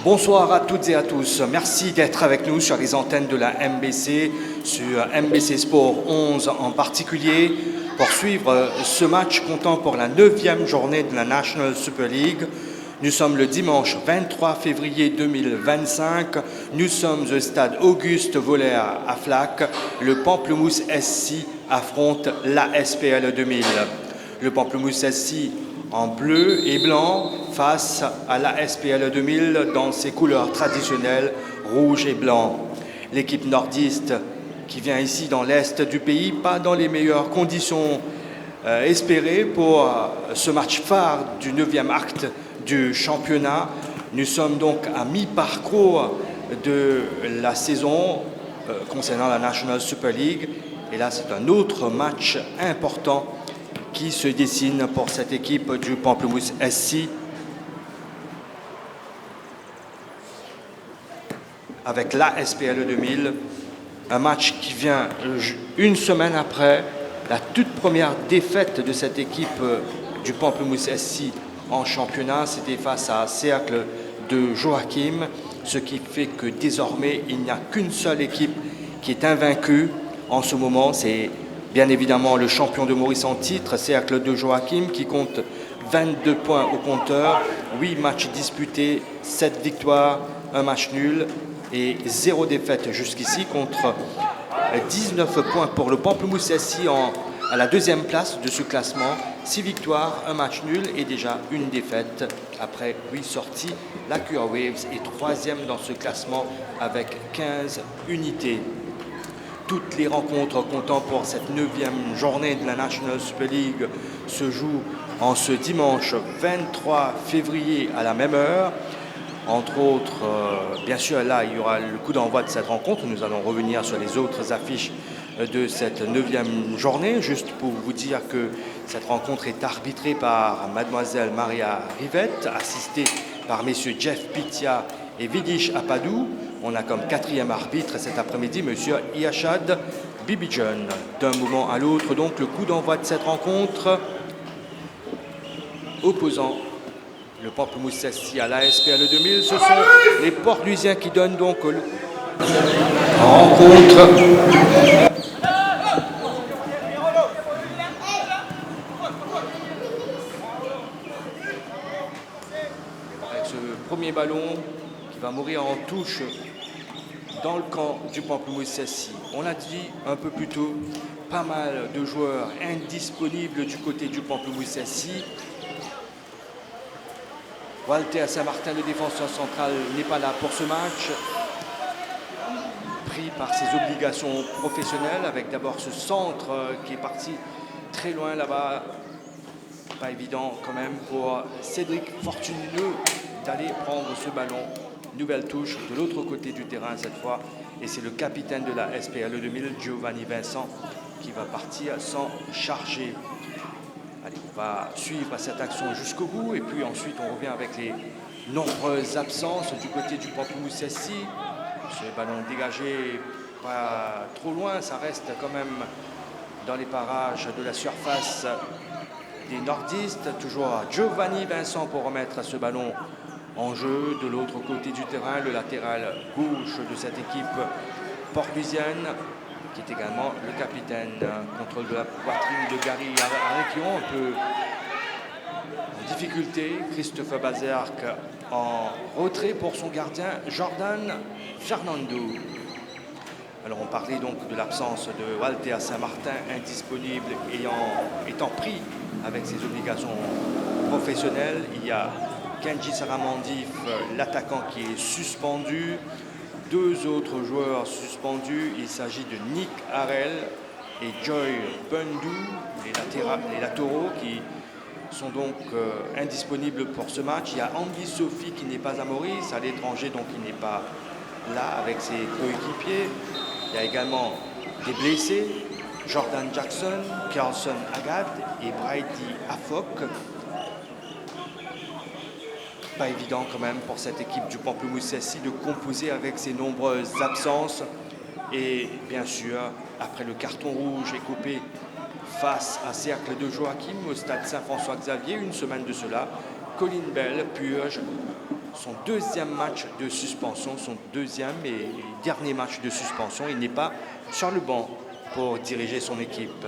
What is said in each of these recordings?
Bonsoir à toutes et à tous. Merci d'être avec nous sur les antennes de la MBC, sur MBC Sport 11 en particulier, pour suivre ce match comptant pour la 9e journée de la National Super League. Nous sommes le dimanche 23 février 2025. Nous sommes au stade Auguste Voller à Flac. Le Pamplemousse SC affronte la SPL 2000. Le Pamplemousse SC en bleu et blanc face à la SPL 2000 dans ses couleurs traditionnelles rouge et blanc. L'équipe nordiste qui vient ici dans l'est du pays, pas dans les meilleures conditions espérées pour ce match phare du 9e acte du championnat. Nous sommes donc à mi-parcours de la saison concernant la National Super League. Et là, c'est un autre match important qui se dessine pour cette équipe du Pamplemousse SC. Avec la SPL 2000, un match qui vient une semaine après la toute première défaite de cette équipe du Pamplemousse SC en championnat. C'était face à Cercle de Joachim, ce qui fait que désormais il n'y a qu'une seule équipe qui est invaincue en ce moment. C'est bien évidemment le champion de Maurice en titre, Cercle de Joachim, qui compte 22 points au compteur, 8 matchs disputés, 7 victoires, 1 match nul et 0 défaite jusqu'ici, contre 19 points pour le Pamplemousse SC à la 2e place de ce classement. 6 victoires, 1 match nul et déjà une défaite après 8 sorties. La QR Waves est 3e dans ce classement avec 15 unités. Toutes les rencontres comptant pour cette 9e journée de la National Super League se jouent en ce dimanche 23 février à la même heure. Entre autres, bien sûr, là, il y aura le coup d'envoi de cette rencontre. Nous allons revenir sur les autres affiches de cette 9e journée. Juste pour vous dire que cette rencontre est arbitrée par mademoiselle Maria Rivette, assistée par messieurs Jeff Pitia et Vidish Apadou. On a comme 4e arbitre cet après-midi monsieur Iachad Bibijan. D'un moment à l'autre, donc, le coup d'envoi de cette rencontre opposant le Pamplemousse SC à la SPL 2000. Ce sont les Port-Louisiens qui donnent donc rencontre. Avec ce premier ballon qui va mourir en touche dans le camp du Pamplemousse SC. On l'a dit un peu plus tôt, pas mal de joueurs indisponibles du côté du Pamplemousse SC. Walter Saint-Martin, le défenseur central, n'est pas là pour ce match. Pris par ses obligations professionnelles, avec d'abord ce centre qui est parti très loin là-bas. Pas évident quand même pour Cédric Fortuneux d'aller prendre ce ballon. Nouvelle touche de l'autre côté du terrain cette fois. Et c'est le capitaine de la SPL 2000, Giovanni Vincent, qui va partir s'en charger. Allez, on va suivre cette action jusqu'au bout et puis ensuite on revient avec les nombreuses absences du côté du Pamplemousse SC. Ce ballon dégagé pas trop loin, ça reste quand même dans les parages de la surface des nordistes. Toujours Giovanni Vincent pour remettre ce ballon en jeu. De l'autre côté du terrain, le latéral gauche de cette équipe port-louisienne, qui est également le capitaine. Contrôle de la poitrine de Gary Arequion, un peu en difficulté. Christophe Bazerk en retrait pour son gardien Jordan Fernando. Alors on parlait donc de l'absence de Walter Saint-Martin, indisponible, étant pris avec ses obligations professionnelles. Il y a Kenji Saramandif, l'attaquant, qui est suspendu. 2 autres joueurs suspendus, il s'agit de Nick Harrell et Joy Bundu, les latéraux qui sont donc indisponibles pour ce match. Il y a Andy Sophie qui n'est pas à Maurice, à l'étranger, donc il n'est pas là avec ses coéquipiers. Il y a également des blessés, Jordan Jackson, Carlson Agad et Brady Afok. Pas évident quand même pour cette équipe du Pamplemousse SC de composer avec ces nombreuses absences. Et bien sûr, après le carton rouge écopé face à Cercle de Joachim au stade Saint-François-Xavier, une semaine de cela, Colin Bell purge son deuxième match de suspension, son deuxième et dernier match de suspension. Il n'est pas sur le banc pour diriger son équipe.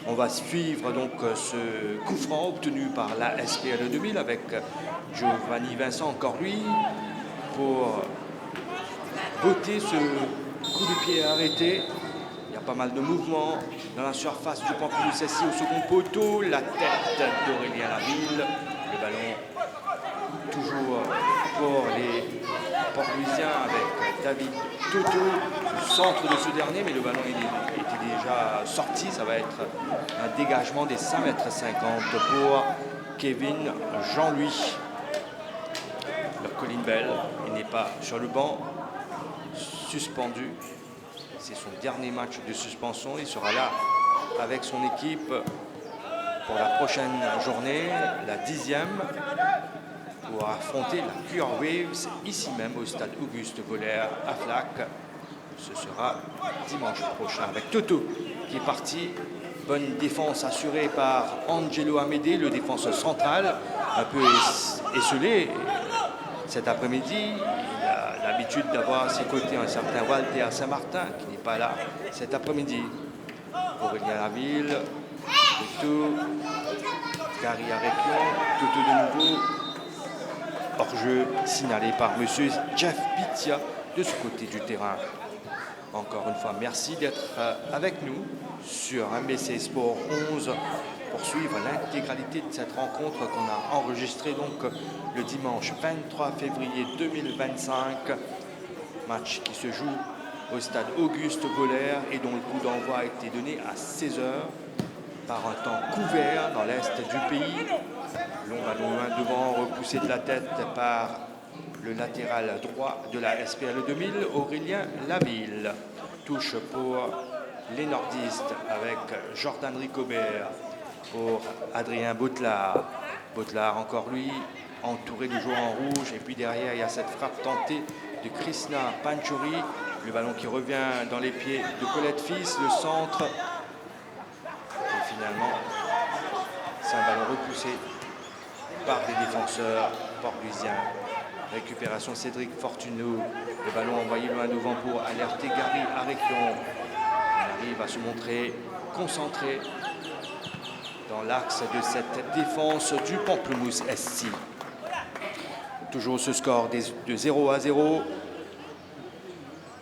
On va suivre donc ce coup franc obtenu par la SPL 2000 avec Giovanni Vincent, encore lui, pour botter ce coup de pied arrêté. Il y a pas mal de mouvements dans la surface du Pamplemousse SC au second poteau. La tête d'Aurélien Laville. Le ballon toujours pour les Port-Louisiens avec David Toto, le centre de ce dernier, mais le ballon était déjà sorti. Ça va être un dégagement des 5,50 m pour Kevin Jean-Louis. Le Colin Bell, il n'est pas sur le banc, suspendu. C'est son dernier match de suspension. Il sera là avec son équipe pour la prochaine journée, la 10e, pour affronter la QR Waves ici même au stade Auguste Bollaert à Flac. Ce sera dimanche prochain avec Toto qui est parti. Bonne défense assurée par Angelo Amédée, le défenseur central, un peu esselé cet après-midi. Il a l'habitude d'avoir à ses côtés un certain Walter Saint-Martin qui n'est pas là cet après-midi. Aurélien Laville, Toto, Gary Arekion, Toto de nouveau. Hors-jeu signalé par M. Jeff Pitia de ce côté du terrain. Encore une fois, merci d'être avec nous sur MBC Sport 11 pour suivre l'intégralité de cette rencontre qu'on a enregistrée donc le dimanche 23 février 2025. Match qui se joue au stade Auguste Bollaert et dont le coup d'envoi a été donné à 16 h par un temps couvert dans l'est du pays. Long ballon loin devant, repoussé de la tête par le latéral droit de la SPL 2000, Aurélien Laville. Touche pour les nordistes avec Jordan Ricobert pour Adrien Boutelard. Boutelard encore lui, entouré de joueurs en rouge. Et puis derrière, il y a cette frappe tentée de Krishna Panchuri. Le ballon qui revient dans les pieds de Colette Fils, le centre. Et finalement, c'est un ballon repoussé par les défenseurs port-louisiens. Récupération Cédric Fortuneau. Le ballon envoyé loin devant pour alerter Gary Arekion. Il arrive à se montrer concentré dans l'axe de cette défense du Pamplemousse SC. Toujours ce score de 0-0.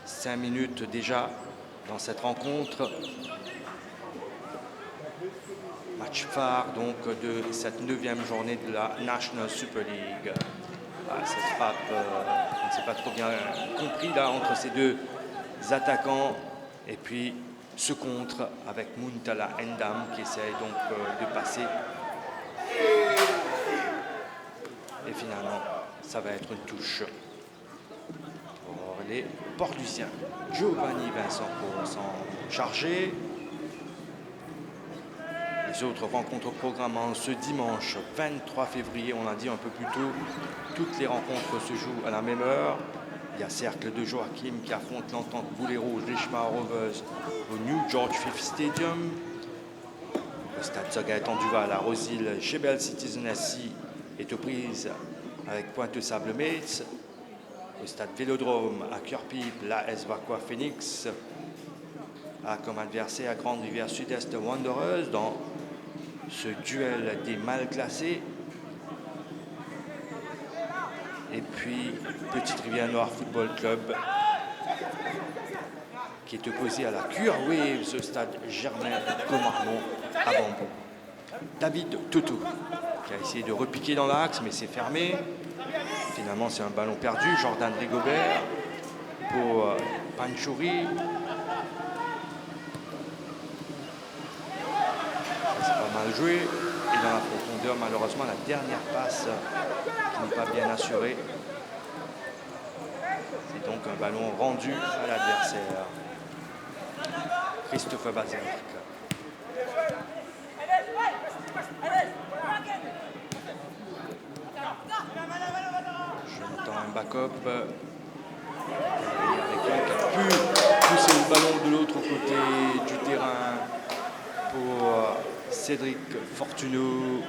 5 minutes déjà dans cette rencontre. Match phare donc de cette 9e journée de la National Super League. Cette frappe, on ne s'est pas trop bien compris là entre ces deux attaquants. Et puis ce contre avec Muntala Endam qui essaye donc de passer. Et finalement, ça va être une touche pour les Port-Louisiens. Giovanni Vincent pour s'en charger. Les autres rencontres programmant ce dimanche 23 février, on l'a dit un peu plus tôt, toutes les rencontres se jouent à la même heure. Il y a Cercle de Joachim qui affronte l'entente Boulet Rouge Richmond Rovers au New George Fifth Stadium. Le stade Zogaëtan Duval à Rosil, Chebel Citizen SC est aux prises avec Pointe-Sable Mates. Le stade Vélodrome à Cœur-Pipe, l'AS Vacois Phoenix a comme adversaire à Grande-Rivière Sud-Est Wanderers dans ce duel des mal classés. Et puis Petite Rivière Noire Football Club qui est opposé à la QR Waves au stade Germain Comarmont à Bambou. David Toto qui a essayé de repiquer dans l'axe mais c'est fermé. Finalement c'est un ballon perdu. Jordan Rigobert pour Panchouri. Mal joué et dans la profondeur malheureusement la dernière passe qui n'est pas bien assurée. C'est donc un ballon rendu à l'adversaire. Christophe Bazerk. J'entends un backup avec qui a pu pousser le ballon de l'autre côté du terrain pour Cédric Fortuneau.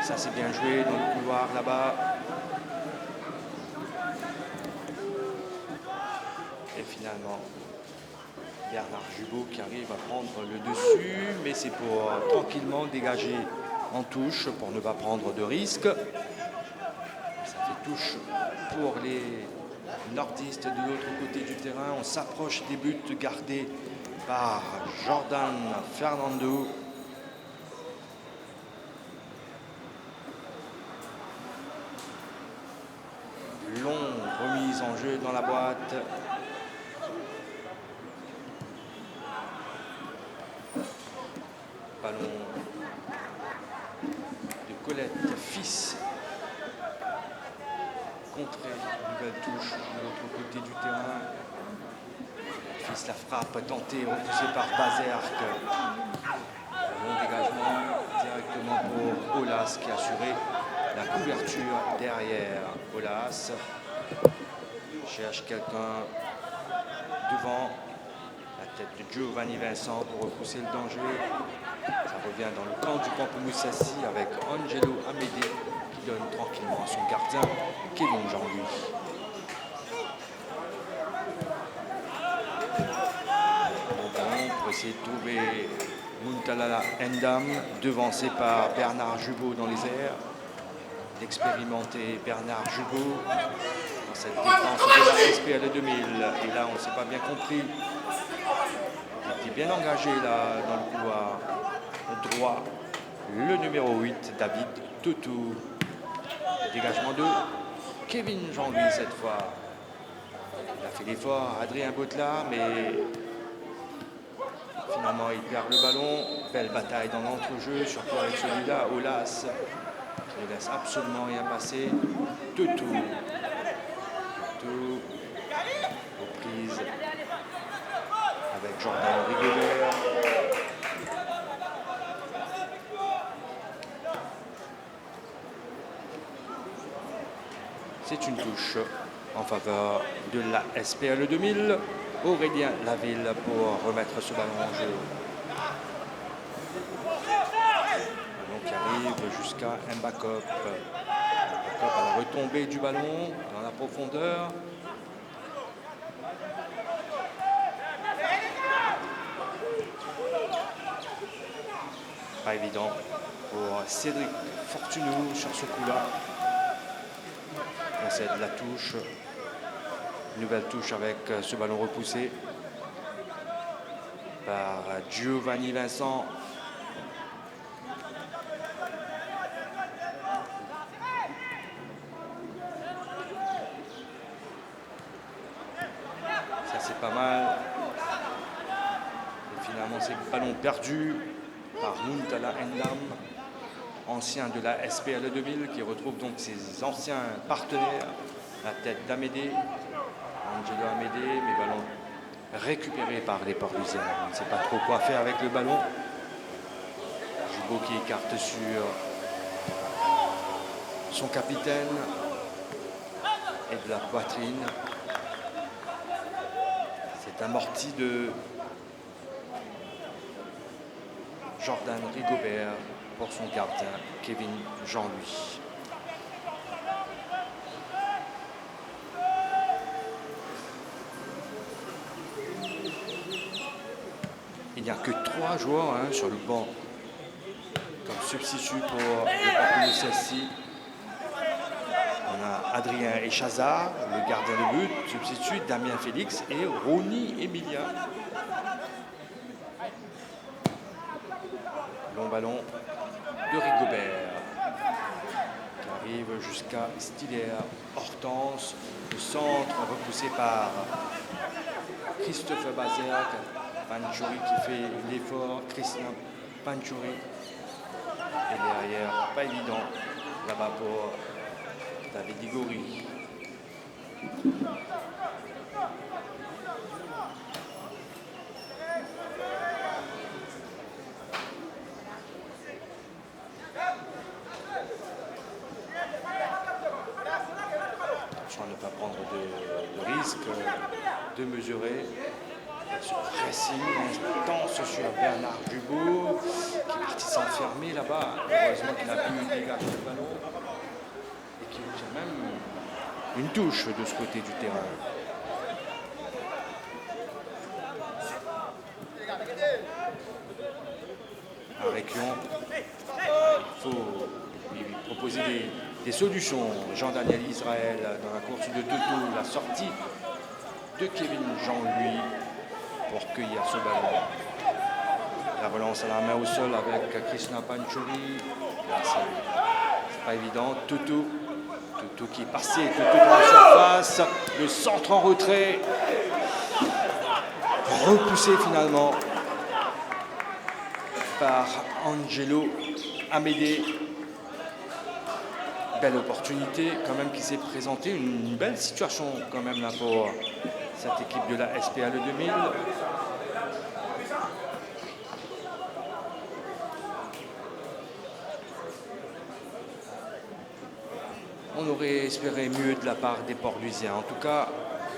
Ça c'est bien joué dans le couloir là-bas. Et finalement, Bernard Jubot qui arrive à prendre le dessus, mais c'est pour tranquillement dégager en touche pour ne pas prendre de risque. Ça fait touche pour les nordistes de l'autre côté du terrain. On s'approche des buts gardés par Jordan Fernando. Longue remise en jeu dans la boîte. Ballon de Colette, fils. Contré, nouvelle touche de l'autre côté du terrain. Fils la frappe, tentée, repoussée par Bazerque. Bon dégagement directement pour Olas qui a assuré la couverture derrière. Olas cherche quelqu'un devant. La tête de Giovanni Vincent pour repousser le danger. Ça revient dans le camp du Pampelmousassi avec Angelo Amédée qui donne tranquillement à son gardien Kevin Jean-Louis. Bon ballon pour essayer de trouver Muntalala Ndam, devancé par Bernard Jubot dans les airs. L'expérimenté Bernard Jubot dans cette défense de la SPL 2000. Et là, on ne s'est pas bien compris. Il était bien engagé là dans le couloir droit. Le numéro 8, David Toutou. Dégagement de Kevin Jean-Louis cette fois. Il a fait l'effort, Adrien Botelard, mais finalement il perd le ballon. Belle bataille dans l'entrejeu, surtout avec celui-là, Olas, qui ne laisse absolument rien passer. Toutou. Toutou. Reprise avec Jordan Rigobert. C'est une touche en faveur de la SPL 2000. Aurélien Laville pour remettre ce ballon en jeu. Ballon qui arrive jusqu'à Mbakop. Mbakop à la retombée du ballon dans la profondeur. Pas évident pour Cédric Fortunou sur ce coup-là. On cède la touche. Nouvelle touche avec ce ballon repoussé par Giovanni Vincent. Ça c'est pas mal. Et finalement c'est le ballon perdu par Muntala Ndam, ancien de la SPL 2000, qui retrouve donc ses anciens partenaires. La tête d'Amédée, Angelo Amédée, mais ballon récupéré par les Portuisiens. On ne sait pas trop quoi faire avec le ballon. Jubot qui écarte sur son capitaine et de la poitrine. C'est amorti de Jordan Rigobert pour son gardien Kevin Jean-Louis. Il n'y a que 3 joueurs sur le banc comme substitut pour le Pampelmousassi. On a Adrien Echazard, le gardien de but, substitut Damien Félix et Ronny Emilia. Long ballon de Rigobert qui arrive jusqu'à Stiller. Hortense, le centre repoussé par Christophe Bazerque. Panchouri qui fait l'effort, Christian Panchouri. Et derrière, pas évident, là-bas pour David Igori. Attention à ne pas prendre de risque, de mesurer. Ce pressing intense sur Bernard Dubourg qui est parti s'enfermer là-bas. Heureusement qu'il a pu dégager le ballon et qui obtient même une touche de ce côté du terrain. Avec Lyon, il faut lui proposer des solutions. Jean-Daniel Israël dans la course de Toto, la sortie de Kevin Jean-Louis pour cueillir ce ballon. La relance à la main au sol avec Krishna Panchuri. Là, c'est pas évident. Toto qui est passé, Toto dans la surface. Le centre en retrait. Repoussé finalement par Angelo Amédée. Belle opportunité quand même qui s'est présentée, une belle situation quand même là pour cette équipe de la SPA Le 2000. On aurait espéré mieux de la part des Port-Louisiens. En tout cas,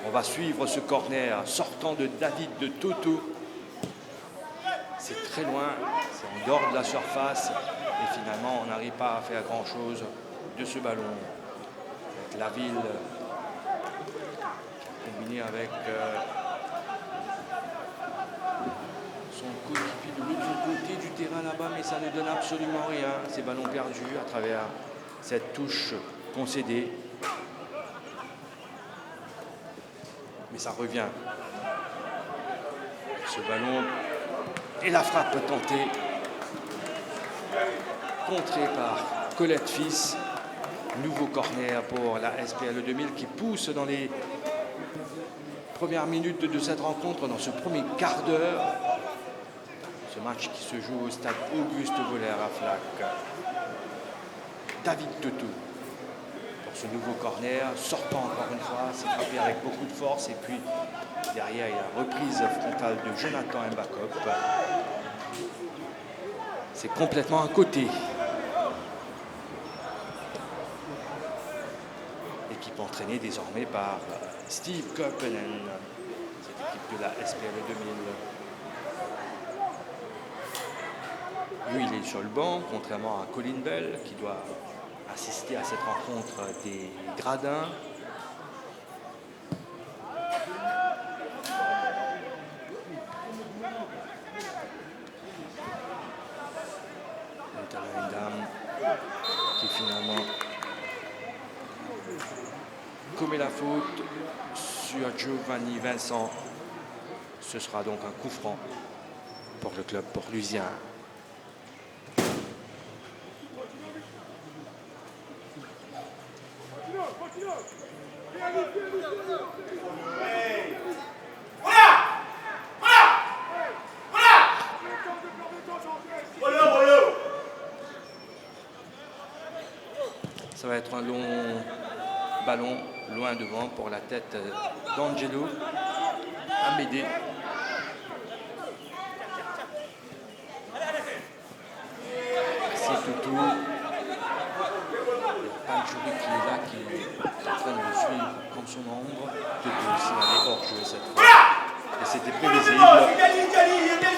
on va suivre ce corner sortant de David de Toto. C'est très loin, c'est en dehors de la surface et finalement on n'arrive pas à faire grand-chose de ce ballon. Avec la ville combiné avec son coéquipier de l'autre côté du terrain là-bas, mais ça ne donne absolument rien. Ces ballons perdus à travers cette touche concédée. Mais ça revient. Ce ballon et la frappe tentée, contrée par Colette Fils. Nouveau corner pour la SPL 2000 qui pousse dans les premières minutes de cette rencontre, dans ce premier quart d'heure. Ce match qui se joue au stade Auguste Voller à Flac. David Toto pour ce nouveau corner, sortant encore une fois, c'est frappé avec beaucoup de force et puis derrière il y a la reprise frontale de Jonathan Mbakop. C'est complètement à côté. Équipe entraînée désormais par Steve Koppenen, cette équipe de la SPL 2000. Lui, il est sur le banc, contrairement à Colin Bell, qui doit assister à cette rencontre des gradins. Une dame qui finalement commet la faute sur Giovanni Vincent. Ce sera donc un coup franc pour le club port-louisien. Ça va être un long ballon loin devant pour la tête d'Angelo Amédée. C'est Toto. Panchuri qui est là, qui est en train de le suivre comme son ombre. Toto aussi allait hors jeu cette fois. Et c'était prévisible.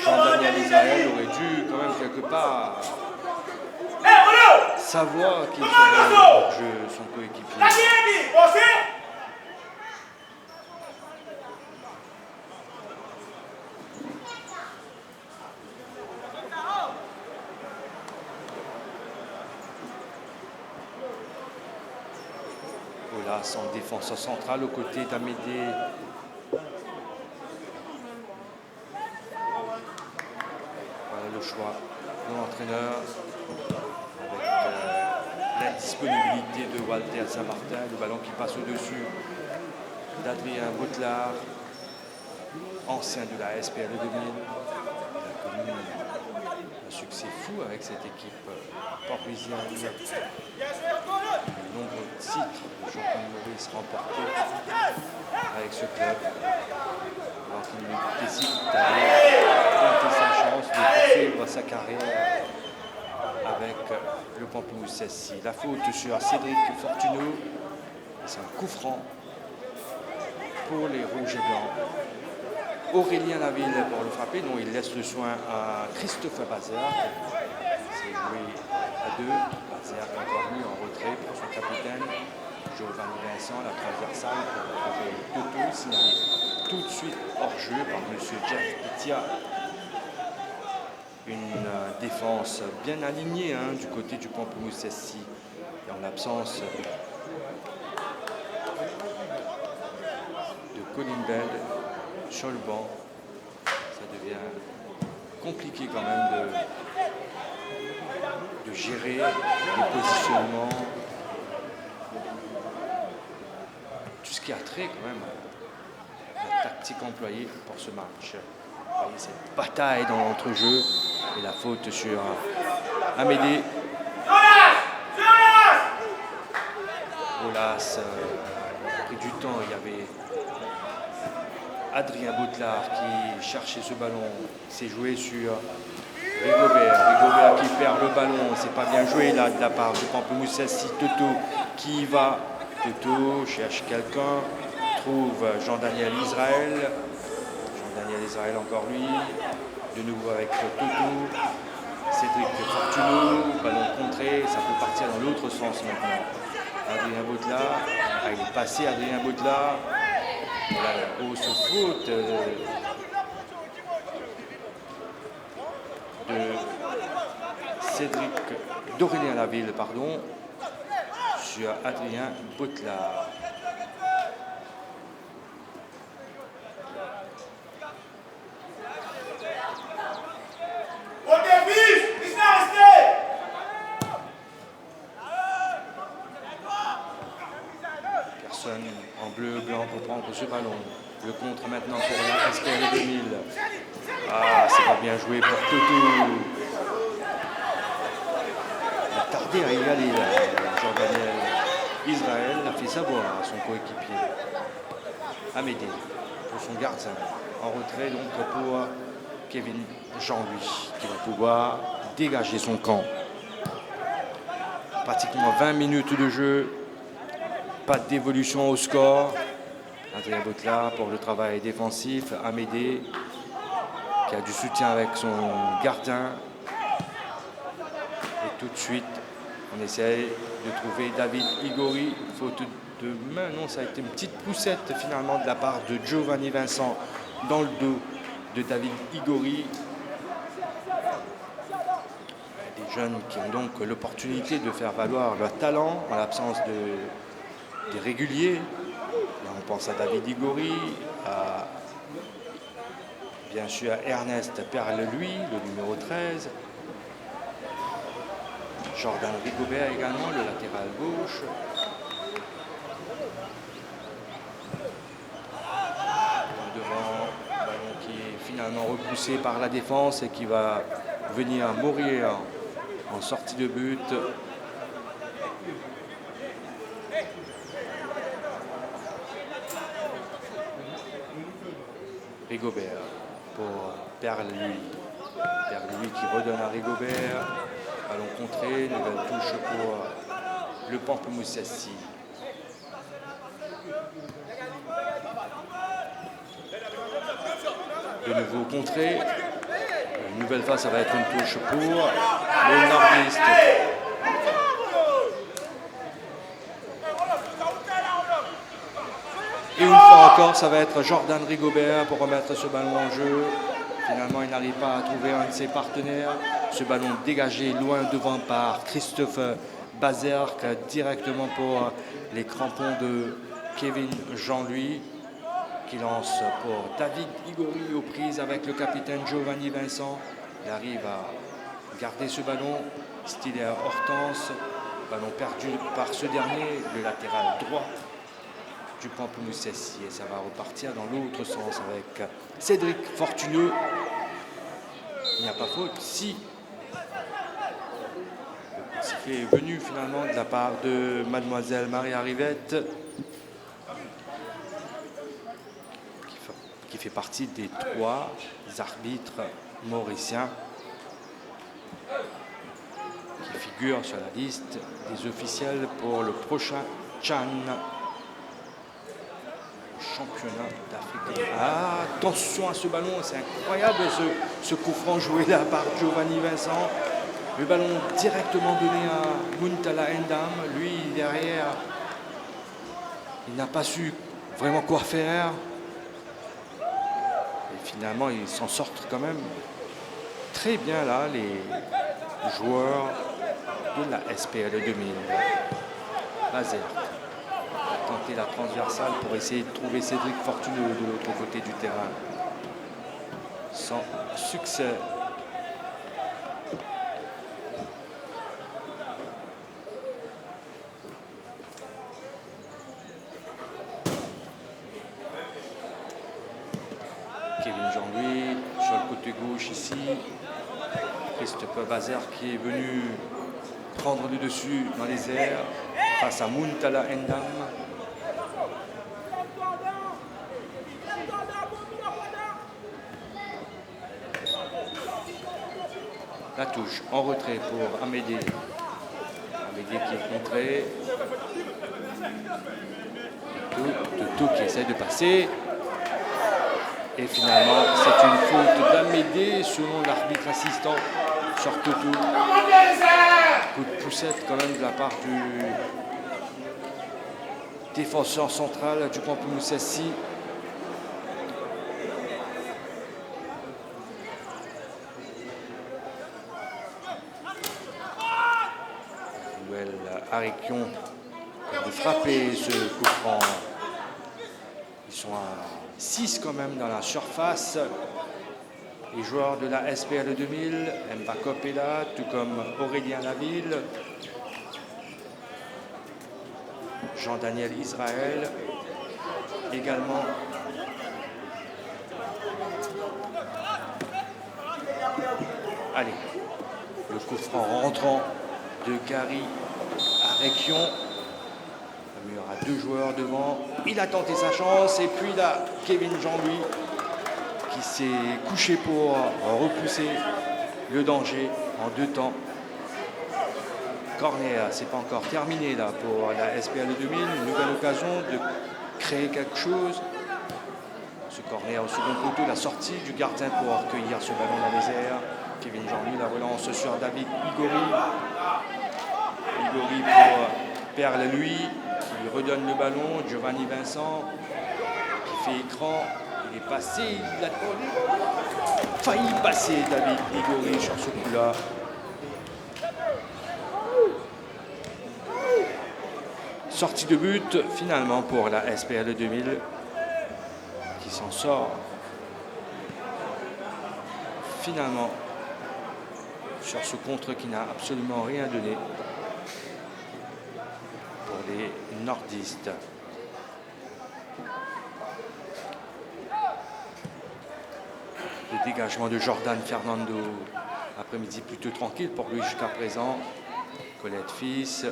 Jean-Daniel Israël aurait dû quand même quelque part savoir qu'il serait hors jeu son coéquipier. Voilà, son défenseur central aux côtés d'Amédée. Voilà le choix de l'entraîneur avec l'indisponibilité de Walter Saint-Martin, le ballon qui passe au-dessus d'Adrien Boutelard, ancien de la SPL 2000. Il a connu un succès fou avec cette équipe port-louisienne. De nombreux titres de champion de Maurice remportés avec ce club. Alors qu'il décide d'aller tenter sa chance de poursuivre sa carrière avec le Pamplemousse SC. La faute sur Cédric Fortuneau. C'est un coup franc pour les Rouges et Blancs. Aurélien Laville pour le frapper. Non, il laisse le soin à Christophe Bazerk. C'est joué à deux. Bazerk encore mis en retrait pour son capitaine. Giovanni Vincent, la transversale pour retrouver Toto, signalé tout de suite hors jeu par M. Jeff Itia. Une défense bien alignée du côté du Pamplemousse SC. Et en l'absence de Colin Bell sur le banc, ça devient compliqué quand même de gérer les positionnements, tout ce qui a trait quand même à la tactique employée pour ce match. Vous voyez cette bataille dans l'entrejeu et la faute sur Amédée. Olas a pris du temps, il y avait Adrien Boutelard qui cherchait ce ballon, s'est joué sur Rigobert qui perd le ballon, c'est pas bien joué là de la part du Pamplemousse SC. Toto qui y va, Toto cherche quelqu'un, trouve Jean-Daniel Israël, encore lui, de nouveau avec Toto, Cédric Fortuneau, ballon contré, ça peut partir dans l'autre sens maintenant. Adrien Boutelard, il est passé Adrien Boutelard. Voilà la grosse faute de Cédric d'Aurélien Laville, sur Adrien Boutelard. Personne en bleu blanc pour prendre ce ballon. Le contre maintenant pour la SPL 2000. Ah, c'est pas bien joué pour Toto. Il a tardé à égaler Jean-Daniel Israël a fait savoir à son coéquipier Amédée pour son gardien. En retrait donc pour Kevin Jean-Louis qui va pouvoir dégager son camp. Pratiquement 20 minutes de jeu. Pas d'évolution au score. Adrien Boutelard pour le travail défensif. Amédée qui a du soutien avec son gardien. Et tout de suite, on essaye de trouver David Igori. Faute de main, non, ça a été une petite poussette finalement de la part de Giovanni Vincent dans le dos de David Igori. Des jeunes qui ont donc l'opportunité de faire valoir leur talent en l'absence des réguliers. Là, on pense à David Igori, à bien sûr Ernest Perle-Louis, le numéro 13. Jordan Rigobert également, le latéral gauche. Devant, ballon qui est finalement repoussé par la défense et qui va venir mourir en sortie de but. Rigobert pour Perle-Louis. Perle-Louis qui redonne à Rigobert. Ballon contré, nouvelle touche pour le Pamplemousse SC. De nouveau contré. Une nouvelle fois, ça va être une touche pour le nordiste. Et une fois encore, ça va être Jordan Rigobert pour remettre ce ballon en jeu. Finalement, il n'arrive pas à trouver un de ses partenaires. Ce ballon dégagé loin devant par Christophe Bazerk directement pour les crampons de Kevin Jean-Louis qui lance pour David Igori aux prises avec le capitaine Giovanni Vincent. Il arrive à garder ce ballon. Stiller Hortense. Ballon perdu par ce dernier, le latéral droit du Pamplemousse SC. Et ça va repartir dans l'autre sens avec Cédric Fortuneux. Il n'y a pas faute si le sifflet est venu finalement de la part de mademoiselle Maria Rivette qui fait partie des 3 arbitres mauriciens qui figurent sur la liste des officiels pour le prochain Chan championnat d'Afrique. Ah, attention à ce ballon, c'est incroyable ce coup franc joué là par Giovanni Vincent. Le ballon directement donné à Muntala Endam. Lui, derrière, il n'a pas su vraiment quoi faire. Et finalement, ils s'en sortent quand même très bien là, les joueurs de la SPL 2000. Bazer a tenté la transversale pour essayer de trouver Cédric Fortuneux de l'autre côté du terrain. Sans succès. Kevin Jean-Louis sur le côté gauche ici. Christophe Bazer qui est venu prendre le dessus dans les airs face à Muntala Endam. La touche en retrait pour Amédée. Amédée qui est contré. Toto qui essaie de passer. Et finalement, c'est une faute d'Amédée selon l'arbitre assistant sur Toto. Coup de poussette quand même de la part du défenseur central du Pamplemousse SC. Noël Ariquion de frapper ce coup franc. Ils sont à 6 quand même dans la surface. Les joueurs de la SPL 2000, Mbakop est là, tout comme Aurélien Laville, Jean-Daniel Israël également. Allez, le coup franc rentrant de Gary Arekion. Il y aura 2 joueurs devant. Il a tenté sa chance et puis là, Kevin Jean-Louis qui s'est couché pour repousser le danger en 2 temps. Corner, c'est pas encore terminé là pour la SPL 2000. Une nouvelle occasion de créer quelque chose. Ce corner au second poteau, la sortie du gardien pour accueillir ce ballon dans les airs. Kevin Jean-Louis, la relance sur David Igori. Igori pour Perle lui, qui lui redonne le ballon. Giovanni Vincent qui fait écran. Il est passé, il a failli passer David Igori sur ce coup-là. Sortie de but finalement pour la SPL 2000 qui s'en sort finalement sur ce contre qui n'a absolument rien donné pour les nordistes. Le dégagement de Jordan Fernando. Après-midi plutôt tranquille pour lui jusqu'à présent. Colette Fils.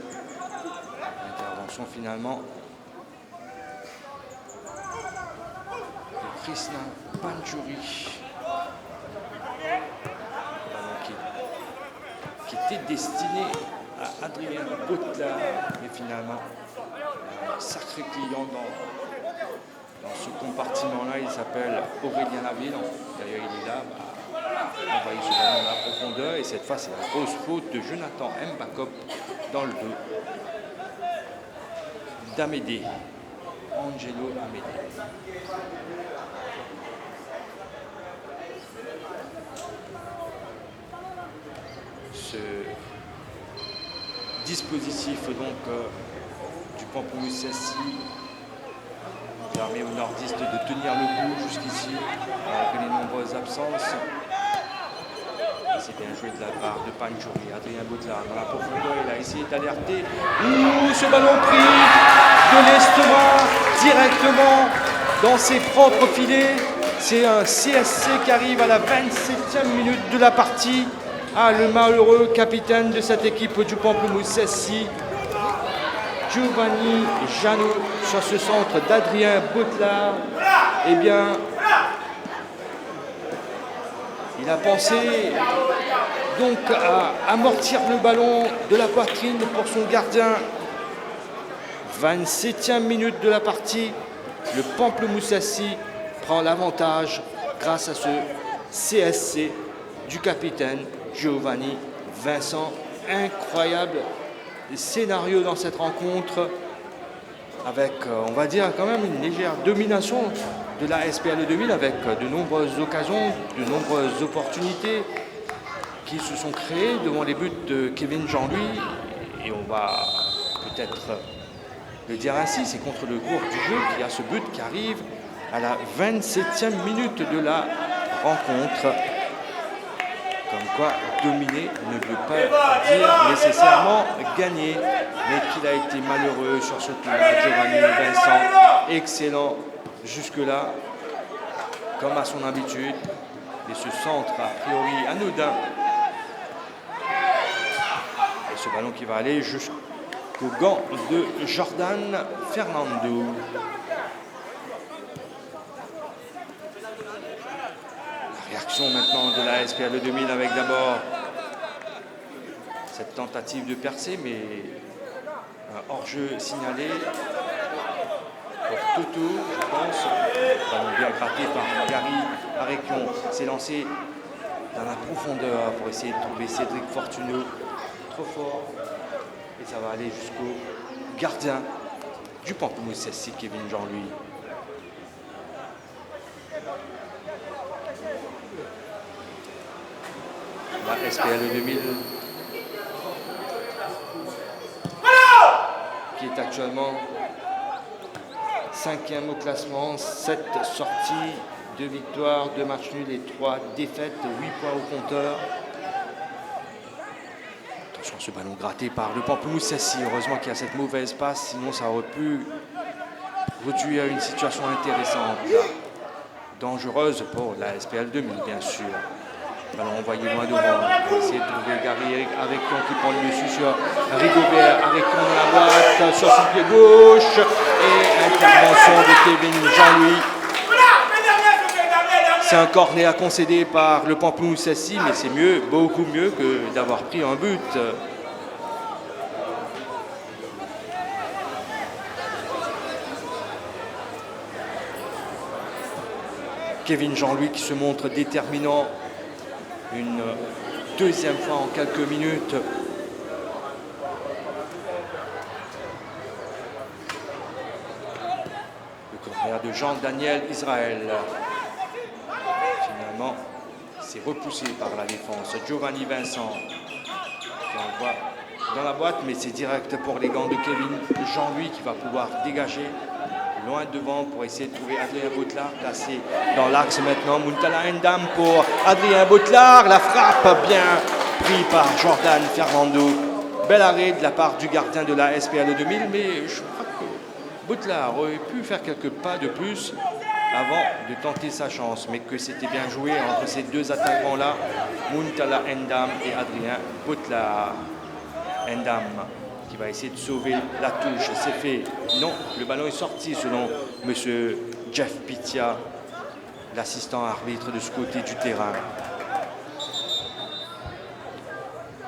Intervention finalement de Krishna Panjuri. Qui était destiné à Adrien Botla. Mais finalement, un sacré client dans ce compartiment-là, il s'appelle Aurélien Laville. D'ailleurs, il est là, envoyé ce ballon dans la profondeur. Et cette fois, c'est la grosse faute de Jonathan Mbakop dans le dos d'Amédée. Angelo Amédée. Ce dispositif donc du Pamplemousse SC permet aux nordistes de tenir le coup jusqu'ici malgré les nombreuses absences. C'est bien joué de la part de Panjuri. Adrien Botla dans la profondeur, il a essayé d'alerter. Ce ballon pris de l'estomac directement dans ses propres filets. C'est un CSC qui arrive à la 27e minute de la partie. Ah, le malheureux capitaine de cette équipe du Pamplemousse SC, Giovanni Janot, sur ce centre d'Adrien Botla. Eh bien, il a pensé donc à amortir le ballon de la poitrine pour son gardien. 27e minute de la partie. Le Pamplemoussassy prend l'avantage grâce à ce CSC du capitaine Giovanni Vincent. Incroyable scénario dans cette rencontre avec, on va dire, quand même une légère domination de la SPL 2000 avec de nombreuses occasions, de nombreuses opportunités qui se sont créées devant les buts de Kevin Jean-Louis. Et on va peut-être le dire ainsi, c'est contre le cours du jeu qu'il y a ce but qui arrive à la 27e minute de la rencontre. Comme quoi, dominer ne veut pas dire nécessairement gagner, mais qu'il a été malheureux sur ce tour-là. Giovanni Vincent, excellent jusque-là, comme à son habitude. Et ce centre, a priori, anodin. Et ce ballon qui va aller jusqu'au gant de Jordan Fernando. Réaction maintenant de la SPL 2000 avec d'abord cette tentative de percer, mais un hors-jeu signalé pour Toto, je pense. Ballon bien gratté par Gary Arequion. C'est lancé dans la profondeur pour essayer de trouver Cédric Fortuneau. Trop fort. Et ça va aller jusqu'au gardien du Pamplemoussassi, Kevin Jean-Louis. La SPL 2000 qui est actuellement 5e au classement, 7 sorties, 2 victoires, 2 matchs nuls et 3 défaites, 8 points au compteur. Attention, ce ballon gratté par le Pamplemoussassi. Heureusement qu'il y a cette mauvaise passe, sinon ça aurait pu réduire une situation intéressante, dangereuse pour la SPL 2000 bien sûr. Ballon envoyé loin devant pour essayer de trouver Gary Arequion qui prend le dessus sur Rigobert. Arequion dans la boîte sur son pied gauche et intervention de Kevin Jean-Louis. C'est un corner à concéder par le Pamplemoussassi, mais c'est mieux, beaucoup mieux que d'avoir pris un but. Kevin Jean-Louis qui se montre déterminant une deuxième fois en quelques minutes. Le corner de Jean-Daniel Israël. Finalement, c'est repoussé par la défense. Giovanni Vincent qui envoie dans la boîte, mais c'est direct pour les gants de Kevin Jean-Louis qui va pouvoir dégager loin devant pour essayer de trouver Adrien Boutlar, placé dans l'axe maintenant. Muntala Ndam pour Adrien Boutlar. La frappe bien pris par Jordan Fernando. Bel arrêt de la part du gardien de la SPL 2000, mais je crois que Boutlar aurait pu faire quelques pas de plus avant de tenter sa chance, mais que c'était bien joué entre ces deux attaquants-là, Muntala Ndam et Adrien Boutlar. Ndam qui va essayer de sauver la touche, c'est fait. Non, le ballon est sorti selon monsieur Jeff Pitia, l'assistant arbitre de ce côté du terrain.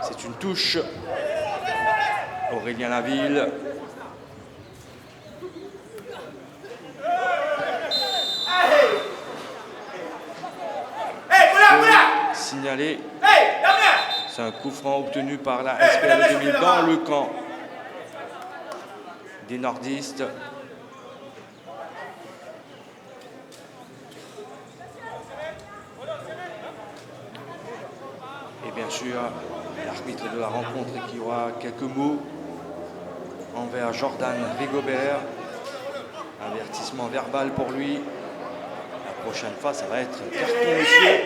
C'est une touche. Aurélien Laville. Signalé. C'est un coup franc obtenu par la SPL 2000 dans le camp des nordistes. Et bien sûr, l'arbitre de la rencontre qui aura quelques mots envers Jordan Rigobert. Avertissement verbal pour lui. La prochaine fois, ça va être carton monsieur.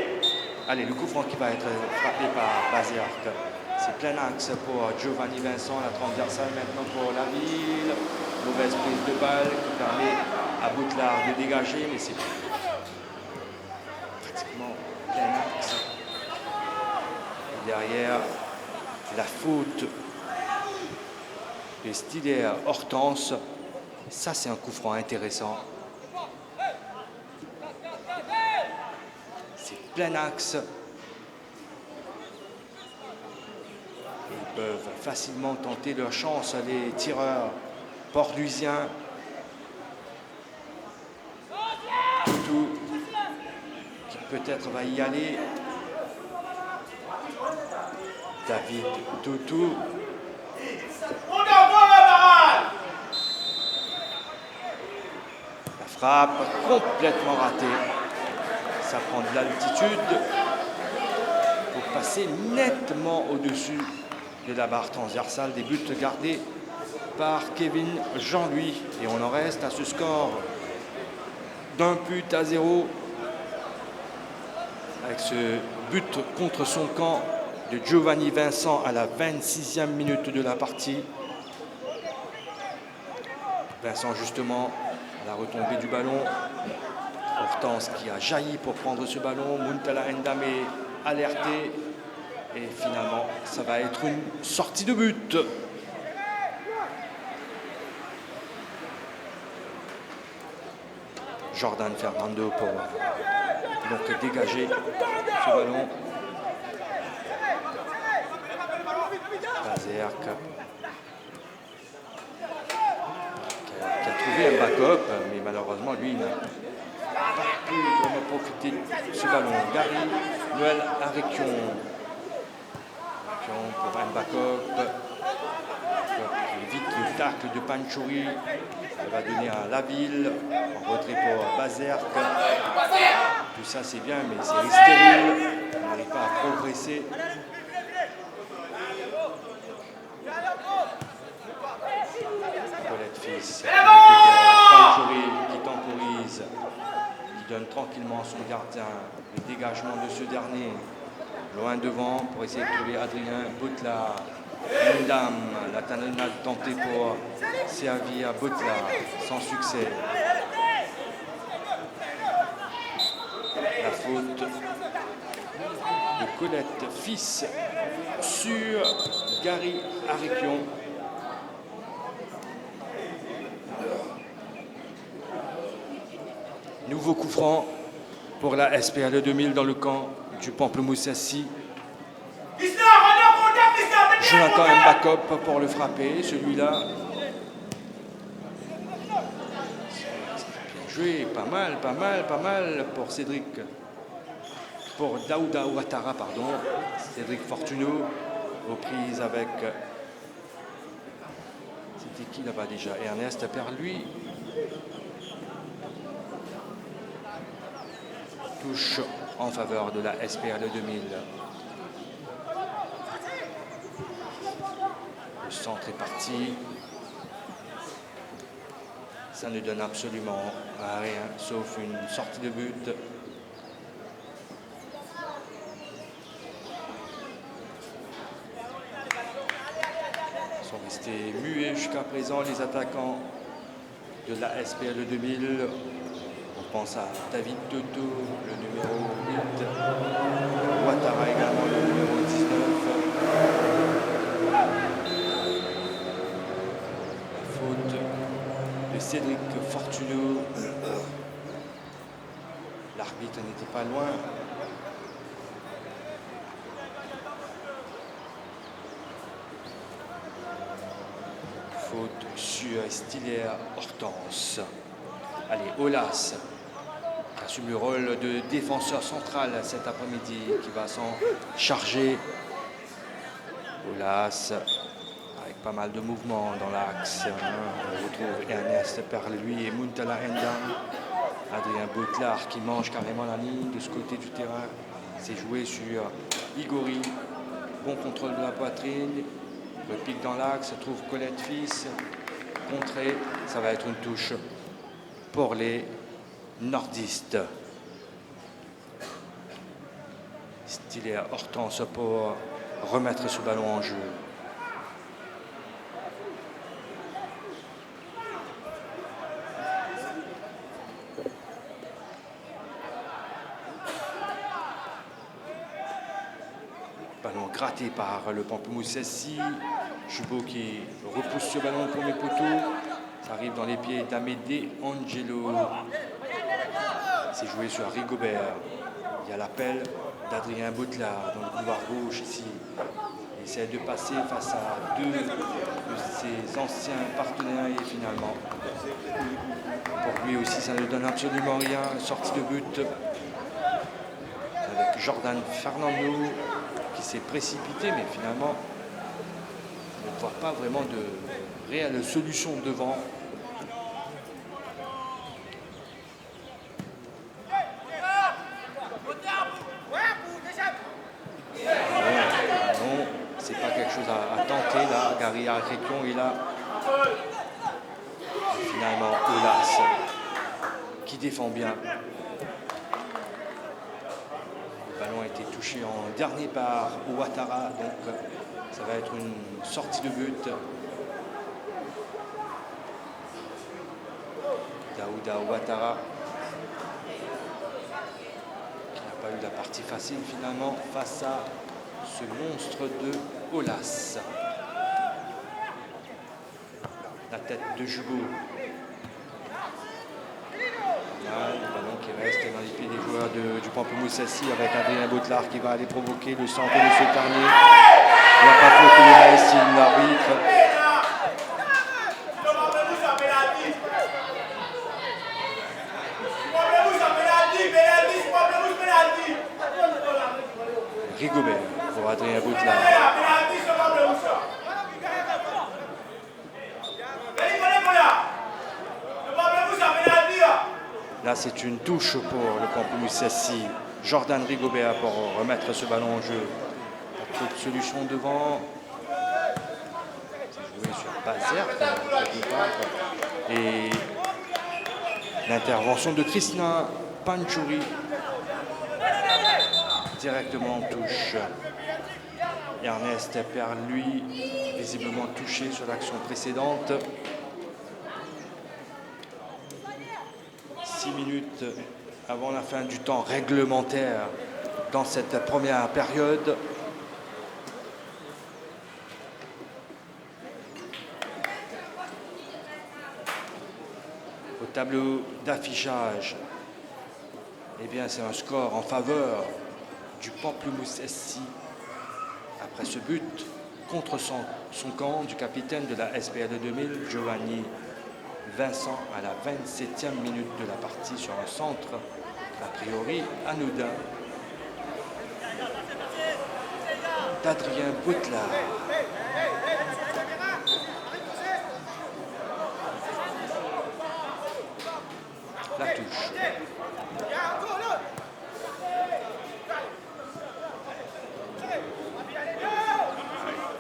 Allez, le coup franc qui va être frappé par Baziark. C'est plein axe pour Giovanni Vincent, la transversale maintenant pour Laville. Mauvaise prise de balle qui permet à Boutlar de dégager, mais c'est pratiquement plein axe. Et derrière, la faute de Stiller Hortense. Ça, c'est un coup franc intéressant. C'est plein axe. Ils peuvent facilement tenter leur chance, les tireurs port-luisiens. peut-être va y aller. David Toutou. La frappe complètement ratée. Ça prend de l'altitude pour passer nettement au-dessus de la barre transversale. Des buts gardés par Kevin Jean-Louis. Et on en reste à ce score d'1-0 avec ce but contre son camp de Giovanni Vincent à la 26e minute de la partie. Vincent justement à la retombée du ballon. Hortense qui a jailli pour prendre ce ballon. Muntala Ndame alerté. Et finalement, ça va être une sortie de but. Jordan Fernando pour donc dégager ce ballon. Bazerk qui a trouvé un backup, mais malheureusement lui n'a pas pu vraiment profiter de ce ballon. Gary Noël Arekion pour un backup. Qui évite le tacle de Panchouri. Elle va donner à Laville. En retrait pour Bazerk. Tout ça c'est bien, mais c'est stérile. On n'arrive pas à progresser. Colette Fils. Panchouri qui temporise. Qui donne tranquillement son gardien. Le dégagement de ce dernier. Loin devant pour essayer de trouver Adrien Boutla. Ndam, la talonnade tentée pour servir à Boutla, sans succès. La faute de Colette Fils sur Gary Arekion. Nouveau coup franc pour la SPL 2000 dans le camp du Pamplemousse Assis. Jonathan Mbakop pour le frapper, celui-là. Bien joué, pas mal pour Cédric. Pour Daouda Ouattara, pardon. Cédric Fortuneau aux prises avec. C'était qui là-bas déjà? Ernest Perluis. Touche en faveur de la SPL 2000. Le centre est parti. Ça ne donne absolument rien, sauf une sortie de but. Ils sont restés muets jusqu'à présent, les attaquants de la SPL 2000. On pense à David Toto, le numéro 8. Ouattara également, le numéro 19. De Cédric Fortuneau. L'arbitre n'était pas loin. Faute sur Stiller Hortense. Allez, Olas qui assume le rôle de défenseur central cet après-midi, qui va s'en charger. Olas avec pas mal de mouvements dans l'axe. On retrouve Ernest Perluis et Muntala Ndam. Adrien Boutlard qui mange carrément la ligne de ce côté du terrain. C'est joué sur Igori. Bon contrôle de la poitrine. Le pic dans l'axe, trouve Colette Fils. Contré, ça va être une touche pour les nordistes. Stylé à Hortense pour remettre ce ballon en jeu. Ballon gratté par le Pamplemousse Assis. Chubot qui repousse ce ballon au premier poteau. Ça arrive dans les pieds d'Amédée Angelo. C'est joué sur Rigobert. Il y a l'appel d'Adrien Boutlard dans le couloir gauche ici. Il essaie de passer face à deux de ses anciens partenaires et finalement, pour lui aussi, ça ne donne absolument rien. Sortie de but. Jordan Fernando qui s'est précipité, mais finalement on ne voit pas vraiment de réelle solution devant. Non, c'est pas quelque chose à tenter là. Gary Arrequion est là. Et finalement, Aulas qui défend bien. Le ballon a été touché en dernier par Ouattara, donc ça va être une sortie de but. Daouda Ouattara qui n'a pas eu la partie facile finalement face à ce monstre de Aulas. La tête de Jubo. Le ballon qui reste dans les pieds des joueurs du Pamplemousse Assy avec Adrien Bautelard qui va aller provoquer le centre de ce Tarnier. Il n'y a pas faute de Maestine, l'arbitre. Rigobert pour Adrien Bautelard. Là, c'est une touche pour le Pamplemousse Assy. Jordan Rigobert pour remettre ce ballon en jeu. Pas trop de solution devant. C'est joué sur Bazerk quelque part. Et l'intervention de Krishna Panchouri directement en touche. Ernest perd lui, visiblement touché sur l'action précédente. 6 minutes avant la fin du temps réglementaire dans cette première période. Au tableau d'affichage, eh bien, c'est un score en faveur du Pamplemousse Assy après ce but contre son camp du capitaine de la SPL 2000, Giovanni Vincent, à la 27e minute de la partie sur un centre a priori anodin d'Adrien Bautelard. La touche.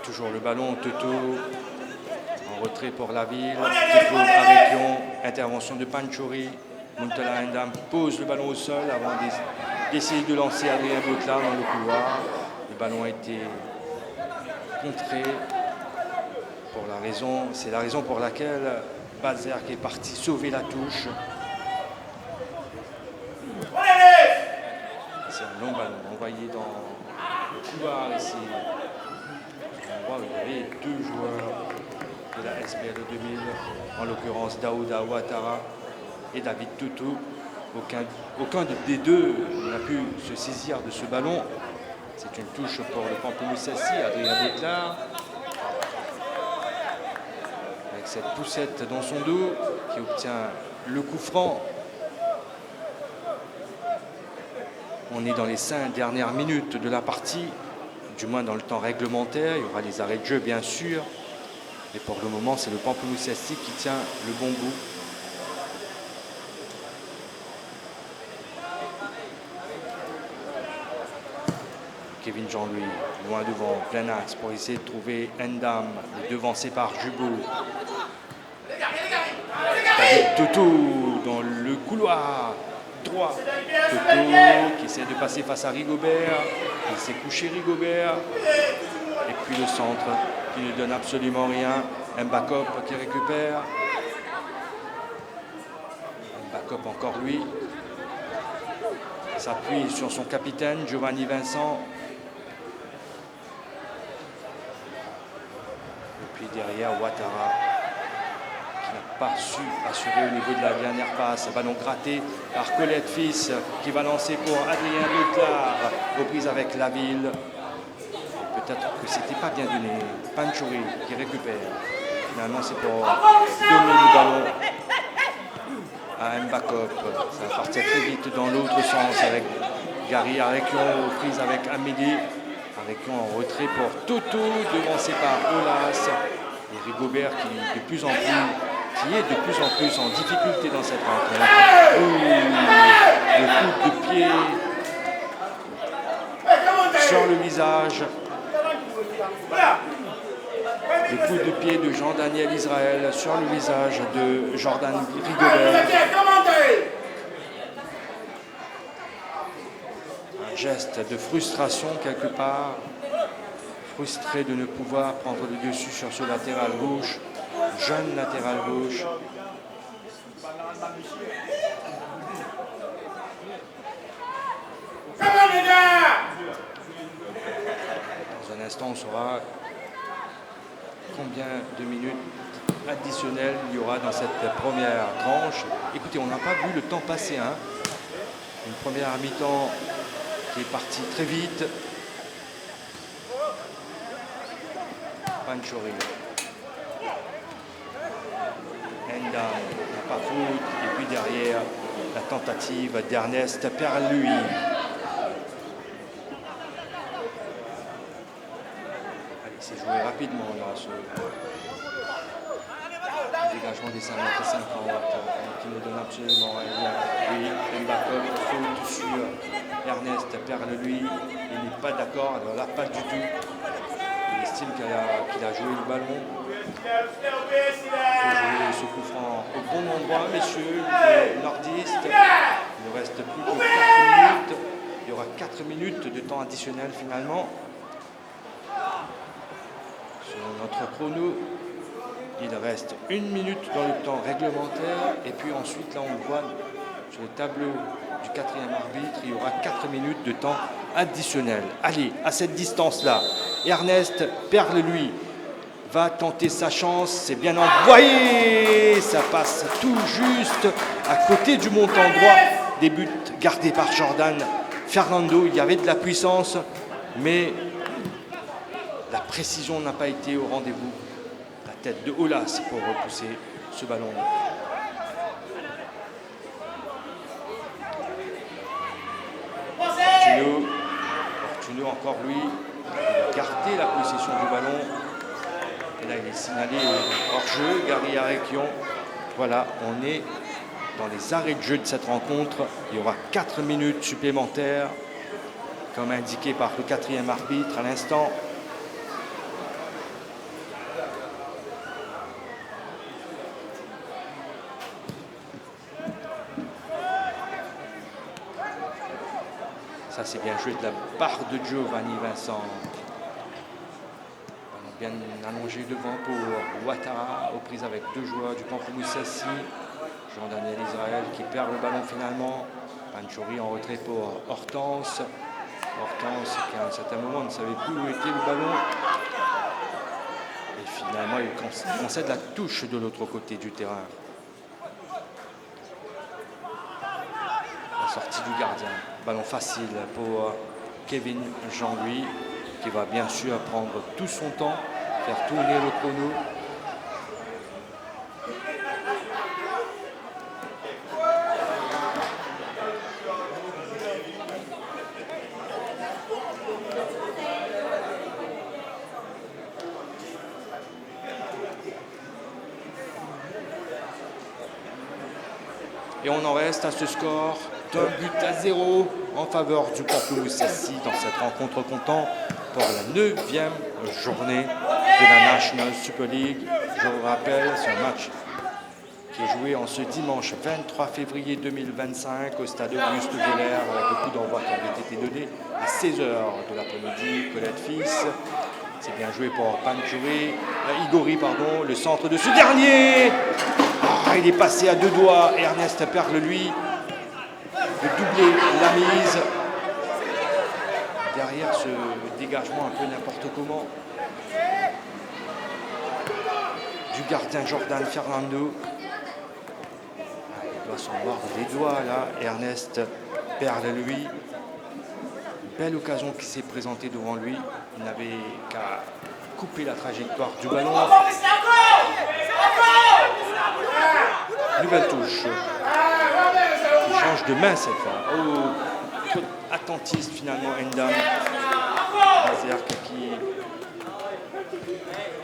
Toujours le ballon, Toto. En retrait pour la ville. Arrequion, intervention de Panchouri. Muntala Ndam pose le ballon au sol avant d'essayer de lancer Adrien Bautelard dans le couloir. Le ballon a été contré. C'est la raison pour laquelle Bazerk est parti sauver la touche. C'est un long ballon envoyé dans le couloir ici. On voit qu'il y avait deux joueurs de la SPL 2000, en l'occurrence Daouda Ouattara et David Toto. Aucun des deux n'a pu se saisir de ce ballon. C'est une touche pour le Pamplemousse Assy, Adrien Bautelard. Avec cette poussette dans son dos qui obtient le coup franc. On est dans les 5 dernières minutes de la partie, du moins dans le temps réglementaire. Il y aura les arrêts de jeu bien sûr. Et pour le moment, c'est le Pamplemousse Assy qui tient le bon bout. Kevin Jean-Louis, loin devant, plein axe pour essayer de trouver Ndam, devancé par Jubo. David Toto dans le couloir droit. Toto qui essaie de passer face à Rigobert. Il s'est couché Rigobert. Et puis le centre qui ne donne absolument rien. Mbakop qui récupère. Mbakop encore lui. S'appuie sur son capitaine Giovanni Vincent. Et puis derrière Ouattara qui n'a pas su assurer au niveau de la dernière passe. Ballon gratté par Colette Fils qui va lancer pour Adrien Bautelard. Reprise avec Laville. Peut-être que c'était pas bien donné. Panchouri qui récupère. Finalement c'est pour donner le ballon à Mbakop. Ça va partir très vite dans l'autre sens avec Gary Arekion aux prises avec Amélie. Arekion en retrait pour Toto, devancé par Olas. Et Rigobert qui est de plus en plus en difficulté dans cette rencontre. Le coup de pied sur le visage. Le coup de pied de Jean-Daniel Israël sur le visage de Jordan Rigobert. Un geste de frustration quelque part. Frustré de ne pouvoir prendre le dessus sur ce latéral gauche. Jeune latéral gauche. Dans un instant, on saura combien de minutes additionnelles il y aura dans cette première tranche. Écoutez, on n'a pas vu le temps passer. Hein. Une première mi-temps qui est partie très vite. Panchori. Enda n'a pas faute. Et puis derrière, la tentative d'Ernest Perlui. C'est joué rapidement là, ce dégagement des 5 mètres 50 qui nous donne absolument rien. Oui, Mbakov faute sur Ernest Perlui. Il n'est pas d'accord, alors là pas du tout. Il estime qu'il a joué le ballon. Il faut jouer ce coup franc au bon endroit, messieurs, les nordistes. Il ne reste plus que 4 minutes. Il y aura 4 minutes de temps additionnel finalement. Notre chrono, il reste 1 minute dans le temps réglementaire et puis ensuite là on le voit sur le tableau du 4e arbitre, il y aura 4 minutes de temps additionnel. Allez, à cette distance-là, Ernest Perlui va tenter sa chance, c'est bien envoyé, ça passe tout juste à côté du montant droit des buts gardés par Jordan Fernando. Il y avait de la puissance, mais la précision n'a pas été au rendez-vous. La tête de Olas pour repousser ce ballon. Fortuno encore lui, il a gardé la possession du ballon. Et là il est signalé hors-jeu, Gary Arekion. Voilà, on est dans les arrêts de jeu de cette rencontre. Il y aura 4 minutes supplémentaires, comme indiqué par le 4e arbitre à l'instant. Ça, c'est bien joué de la part de Giovanni Vincent. Bien allongé devant pour Ouattara, aux prises avec 2 joueurs du Pamplemousse Sassi. Jean-Daniel Israël qui perd le ballon finalement. Panchori en retrait pour Hortense. Hortense qui à un certain moment ne savait plus où était le ballon. Et finalement, il concède la touche de l'autre côté du terrain. La sortie du gardien. Ballon facile pour Kevin Jean-Louis qui va bien sûr prendre tout son temps, faire tourner le chrono. Et on en reste à ce score d'1-0 en faveur du Pamplemousse Sassi dans cette rencontre comptant pour la 9e journée de la National Super League. Je vous rappelle, c'est un match qui est joué en ce dimanche 23 février 2025 au stade Auguste Voller avec le coup d'envoi qui avait été donné à 16h de l'après-midi. Colette Fils, c'est bien joué pour Igori, le centre de ce dernier. Il est passé à 2 doigts. Ernest Perlui de doubler la mise. Derrière ce dégagement un peu n'importe comment du gardien Jordan Fernando. Il doit s'en mordre les doigts là. Ernest Perlui. Une belle occasion qui s'est présentée devant lui. Il n'avait qu'à couper la trajectoire du ballon. Nouvelle touche. Il change de main cette fois. Oh. peu attentiste finalement Endam. Berserk qui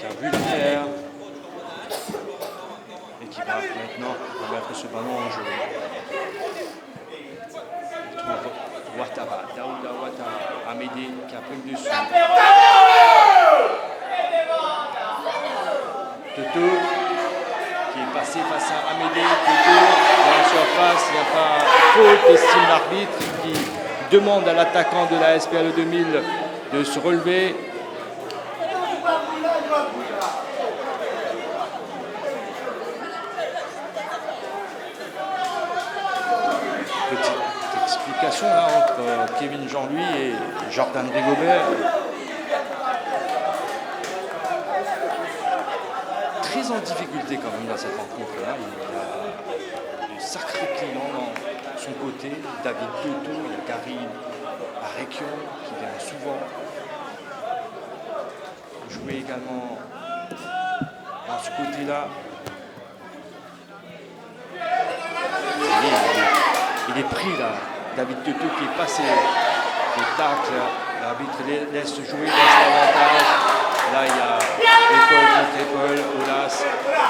a vu la lumière et qui va maintenant remettre ce ballon en jeu. Il trouve Ouattara, Daouda Ouattara, Amédée qui a pris le dessus. Toto qui est passé face à Amédée. Toto dans la surface, il n'y a pas faute, estime l'arbitre qui demande à l'attaquant de la SPL 2000 de se relever. Petite explication là, entre Kevin Jean-Louis et Jordan Rigobert. Très en difficulté quand même dans cette rencontre-là. Il y a de sacrés clients dans son côté. David Toto, il y a Gary Arekion qui vient souvent jouer également dans ce côté-là. Il est pris là, David Toto qui est passé des tacles, l'arbitre laisse jouer, laisse l'avantage. Là il y a épaule contre épaule, Olas,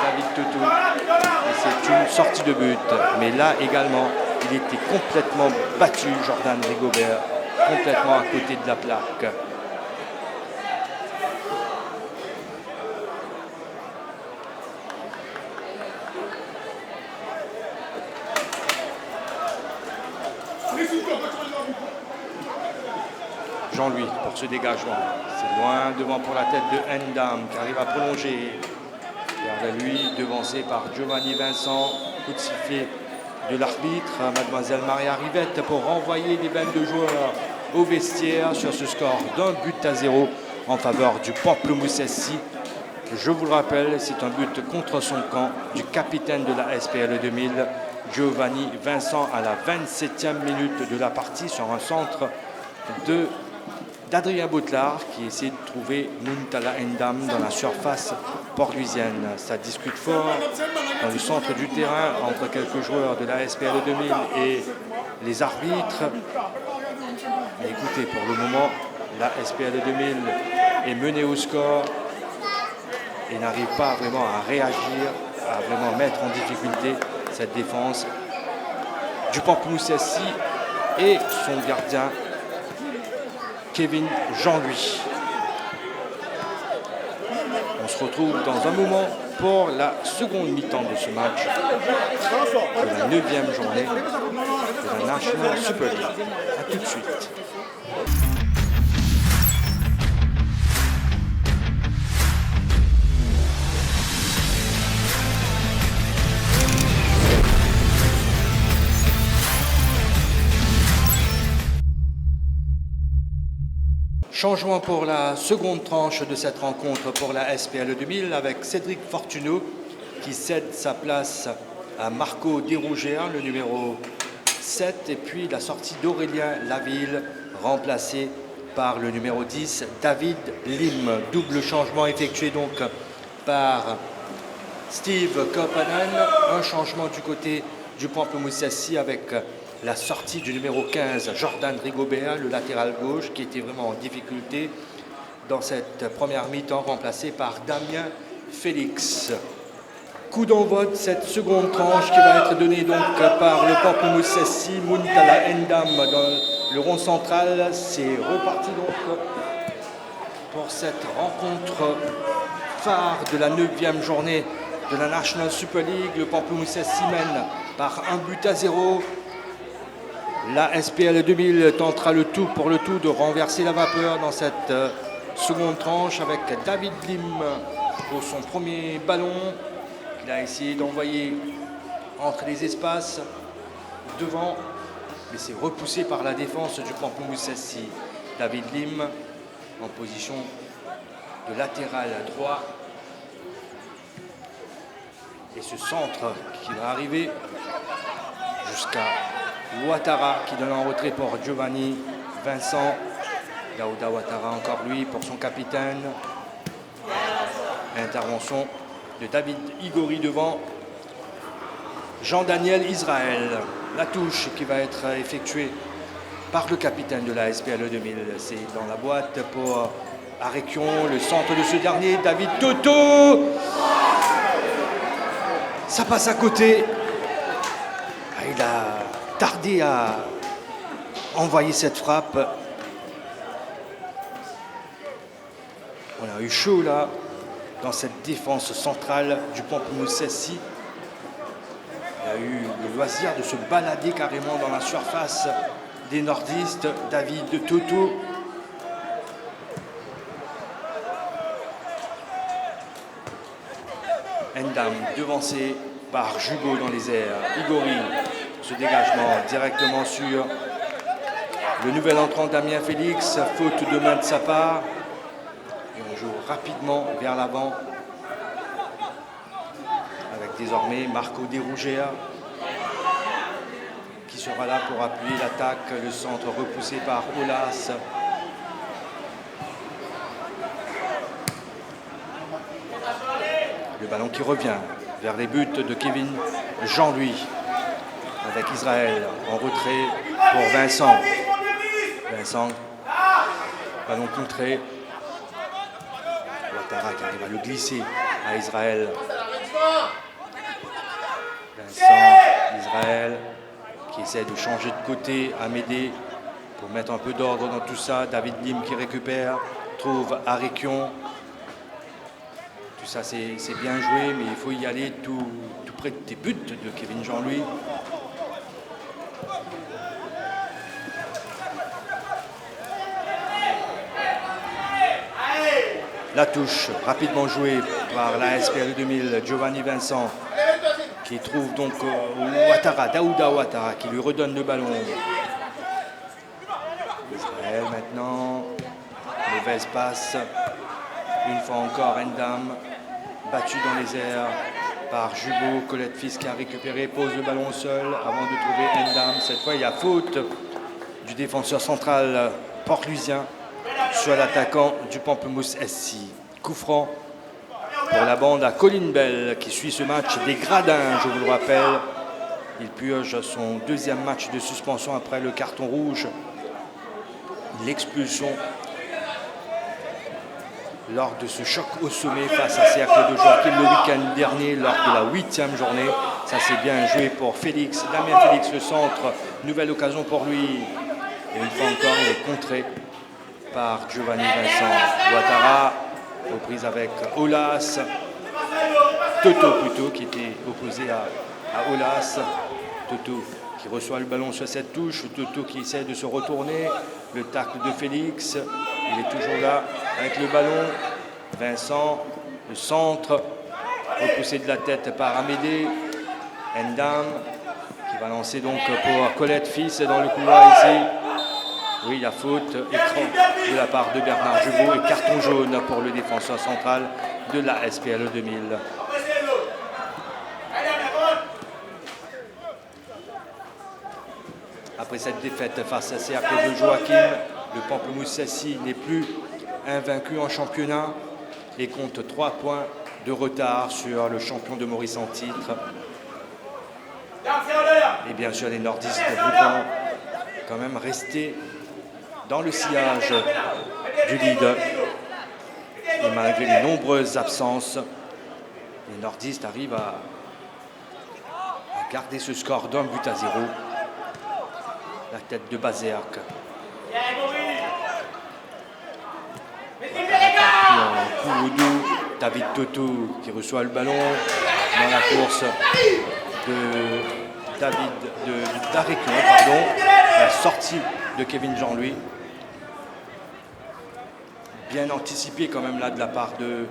David Toto. Et c'est une sortie de but. Mais là également, il était complètement battu, Jordan Rigobert, complètement à côté de la plaque. Jean-Louis pour ce dégagement. C'est loin devant pour la tête de Endam qui arrive à prolonger. Derrière lui, devancé par Giovanni Vincent. Coup de sifflet de l'arbitre, mademoiselle Maria Rivette, pour renvoyer les 22 joueurs au vestiaire sur ce score d'1-0 en faveur du Pamplemousses-SC. Je vous le rappelle, c'est un but contre son camp du capitaine de la SPL 2000, Giovanni Vincent, à la 27e minute de la partie sur un centre d'Adrien Boutelard qui essaie de trouver Muntala Endam dans la surface portuisienne. Ça discute fort dans le centre du terrain entre quelques joueurs de la SPL 2000 et les arbitres. Mais écoutez, pour le moment, la SPL 2000 est menée au score et n'arrive pas vraiment à réagir, à vraiment mettre en difficulté cette défense du Pamplemousses-SC et son gardien Kevin Jean-Louis. On se retrouve dans un moment pour la seconde mi-temps de ce match de la 9e journée de la National Super League. A tout de suite. Changement pour la seconde tranche de cette rencontre pour la SPL 2000 avec Cédric Fortuneau qui cède sa place à Marco Desrougères, le numéro 7, et puis la sortie d'Aurélien Laville remplacé par le numéro 10, David Lim. Double changement effectué donc par Steve Kopanen. Un changement du côté du Pamplemousses-SC avec la sortie du numéro 15, Jordan Rigobert, le latéral gauche, qui était vraiment en difficulté dans cette première mi-temps, remplacé par Damien Félix. Coup d'envoi de cette seconde tranche qui va être donnée donc par le Pamplemousses-SC, Muntala Endam dans le rond central. C'est reparti donc pour cette rencontre phare de la 9e journée de la National Super League. Le Pamplemousses-SC mène par 1-0. La SPL 2000 tentera le tout pour le tout de renverser la vapeur dans cette seconde tranche avec David Lim pour son premier ballon. Il a essayé d'envoyer entre les espaces devant, mais c'est repoussé par la défense du Pamplemousses-SC. David Lim en position de latéral droit. Et ce centre qui va arriver jusqu'à Ouattara qui donne en retrait pour Giovanni Vincent. Daouda Ouattara encore lui pour son capitaine. Intervention de David Igori devant Jean-Daniel Israël. La touche qui va être effectuée par le capitaine de la SPLE 2000. C'est dans la boîte pour Aréquion, le centre de ce dernier, David Toto. Ça passe à côté. Il a tardé à envoyer cette frappe. On a eu chaud là, dans cette défense centrale du Pamplemousse SC. Il a eu le loisir de se balader carrément dans la surface des nordistes. David Toto. Ndam devancé par Jubo dans les airs. Igori, ce dégagement directement sur le nouvel entrant Damien Félix. Faute de main de sa part. Et on joue rapidement vers l'avant. Avec désormais Marco De Rugea qui sera là pour appuyer l'attaque. Le centre repoussé par Olas. Le ballon qui revient vers les buts de Kevin Jean-Louis avec Israël en retrait pour Vincent. Vincent, ballon contré. Ouattara qui arrive à le glisser à Israël. Vincent, Israël qui essaie de changer de côté à Médée pour mettre un peu d'ordre dans tout ça. David Lim qui récupère, trouve Aréquion. Tout ça, c'est bien joué, mais il faut y aller tout près des buts de Kevin Jean-Louis. La touche, rapidement jouée par la SPLE 2000, Giovanni Vincent, qui trouve donc Ouattara, Daouda Ouattara, qui lui redonne le ballon. Israël maintenant, mauvaise passe. Une fois encore, Ndam, battu dans les airs par Jubo. Colette Fils qui a récupéré, pose le ballon au sol avant de trouver Ndam. Cette fois, il y a faute du défenseur central port-lusien sur l'attaquant du Pamplemousse SC. Coup franc pour la bande à Colin Bell qui suit ce match des gradins, je vous le rappelle. Il purge son deuxième match de suspension après le carton rouge. L'expulsion lors de ce choc au sommet face à Cercle de Joachim le week-end dernier, lors de la 8e journée. Ça c'est bien joué pour Félix. Damien Félix, le centre, nouvelle occasion pour lui. Et une fois encore, il est contré par Giovanni Vincent. Ouattara, reprise avec Olas. Toto plutôt, qui était opposé à Olas. Toto qui reçoit le ballon sur cette touche. Toto qui essaie de se retourner. Le tacle de Félix. Il est toujours là avec le ballon. Vincent, le centre, repoussé de la tête par Amédée. Ndam, qui va lancer donc pour Colette Fils dans le couloir ici. Oui, la faute, écran de la part de Bernard Jubo et carton jaune pour le défenseur central de la SPLE 2000. Après cette défaite face à Cercle de Joachim, le Pamplemousse SC n'est plus invaincu en championnat et compte 3 points de retard sur le champion de Maurice en titre. Et bien sûr, les nordistes voudront quand même rester dans le sillage du leader. Et malgré les nombreuses absences, les nordistes arrivent à garder ce score d'1 but à 0. La tête de Bazerque. Un coup au dos, David Toto qui reçoit le ballon dans la course de d'Aréquion, pardon. La sortie de Kevin Jean-Louis. Bien anticipé quand même là de la part de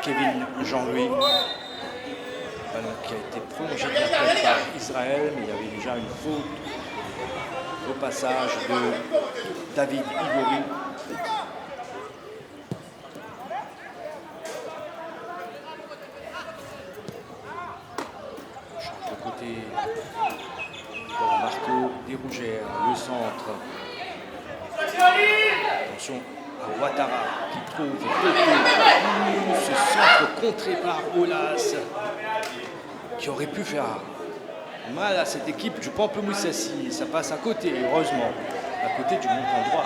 Kevin Jean-Louis. Ballon qui a été prolongé de la tête par Israël, mais il y avait déjà une faute au passage de David Igori. Change de côté pour Marco De Rugea, le centre. Attention à Ouattara qui trouve Toto. Ce centre contré par Olas qui aurait pu faire mal à cette équipe du Pamplemoussassi. Ça passe à côté, heureusement, à côté du montant droit.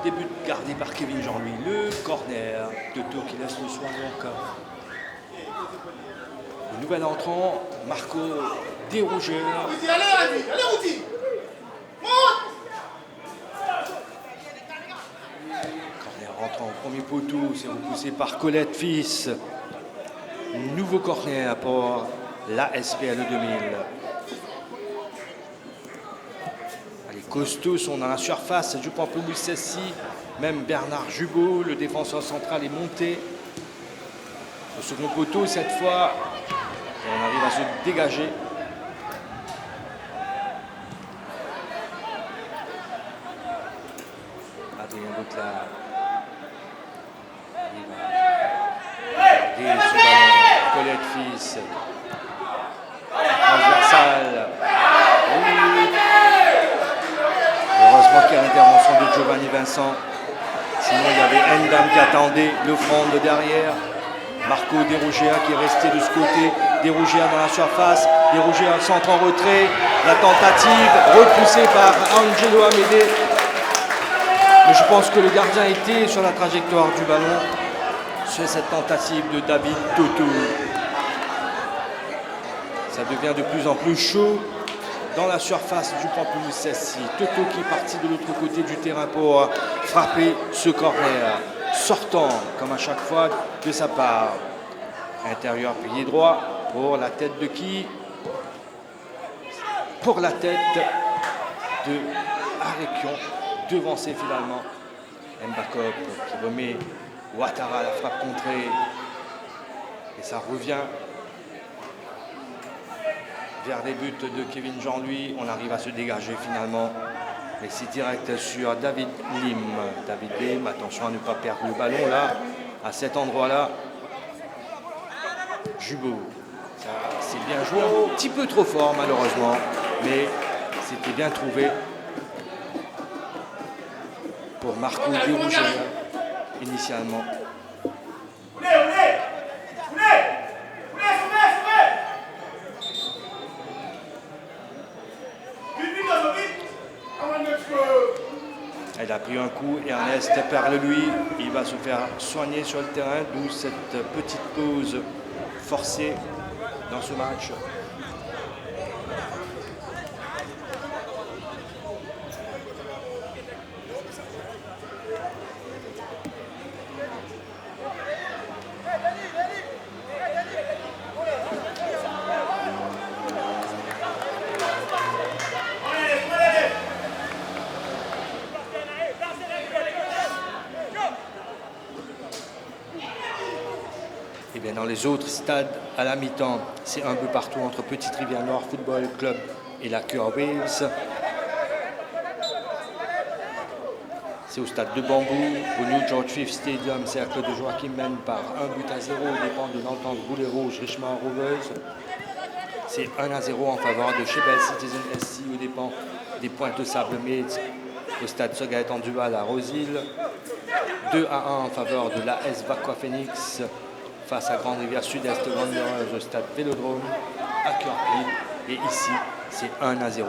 Début gardé par Kevin Jean-Louis. Le corner de Toto qui laisse le soin encore. Le nouvel entrant, Marco Desrougers. Allez, Routi. Corner rentrant au premier poteau, c'est repoussé par Colette Fils. Nouveau corner pour la SPL 2000. Les costauds sont dans la surface du Pamplemoussassi. Même Bernard Jubot, le défenseur central, est monté. Au second poteau, cette fois, on arrive à se dégager. Adrien Botla. Il va garder ce ballon. Colette Fils. Transversale. Heureusement qu'il y a l'intervention de Giovanni Vincent. Sinon, il y avait Endam qui attendait le front de derrière. Marco Desrougers qui est resté de ce côté. Desrougers dans la surface. Desrougers centre en retrait. La tentative repoussée par Angelo Amédée. Mais je pense que le gardien était sur la trajectoire du ballon. Sur cette tentative de David Toto. Ça devient de plus en plus chaud dans la surface du Pamplemoussassi. Toto qui est parti de l'autre côté du terrain pour frapper ce corner, sortant comme à chaque fois de sa part. Intérieur pilier droit pour la tête de qui? Pour la tête de Arekion, devancé finalement. Mbakop qui remet Ouattara à la frappe contrée. Et ça revient vers les buts de Kevin Jean-Louis. On arrive à se dégager finalement. Mais c'est direct sur David Lim. David Lim, attention à ne pas perdre le ballon là, à cet endroit-là. Jubot, c'est bien joué, un petit peu trop fort malheureusement, mais c'était bien trouvé pour Marco Desrougers initialement. Elle a pris un coup et Ernest perd lui. Il va se faire soigner sur le terrain, d'où cette petite pause forcée dans ce match. Dans les autres stades à la mi-temps, c'est un peu partout entre Petite Rivière Nord Football Club et la Cure Wales. C'est au stade de Bambou, au New George Fifth Stadium, cercle de joie qui mène par 1-0 aux dépens de l'Entente Boulet Rouge Richmond Rovers. C'est 1-0 en faveur de Chebel Citizen SC aux dépens des Pointes de Sable Maids au stade Sogaëtan Duval à Rosil. 2-1 en faveur de l'AS Vaqua Phoenix face à Grande Rivière Sud-Est Wanderers au stade Vélodrome à Curply. Et ici, c'est 1-0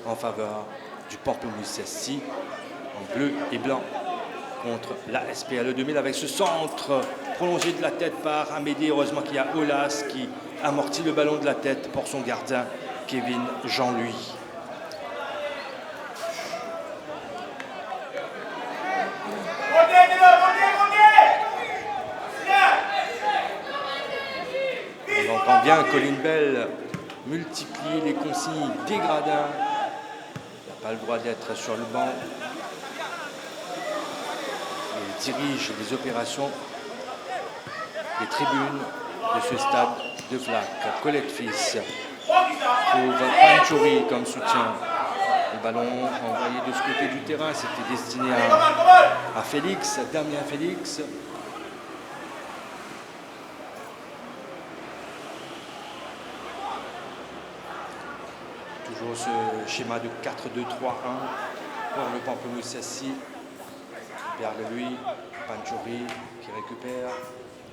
en faveur du Pamplemoussassi en bleu et blanc contre la SPL 2000 avec ce centre prolongé de la tête par Amédée. Heureusement qu'il y a Olas qui amortit le ballon de la tête pour son gardien Kevin Jean-Louis. On entend bien Colin Bell multiplier les consignes des gradins. Il n'a pas le droit d'être sur le banc. Il dirige les opérations des tribunes de ce stade de Flac. Colette Fils trouve Panchouri comme soutien. Le ballon envoyé de ce côté du terrain, c'était destiné à Félix, Damien Félix. Toujours ce schéma de 4-2-3-1 pour le Pamplemoussassi. Vers lui, Panchouri qui récupère,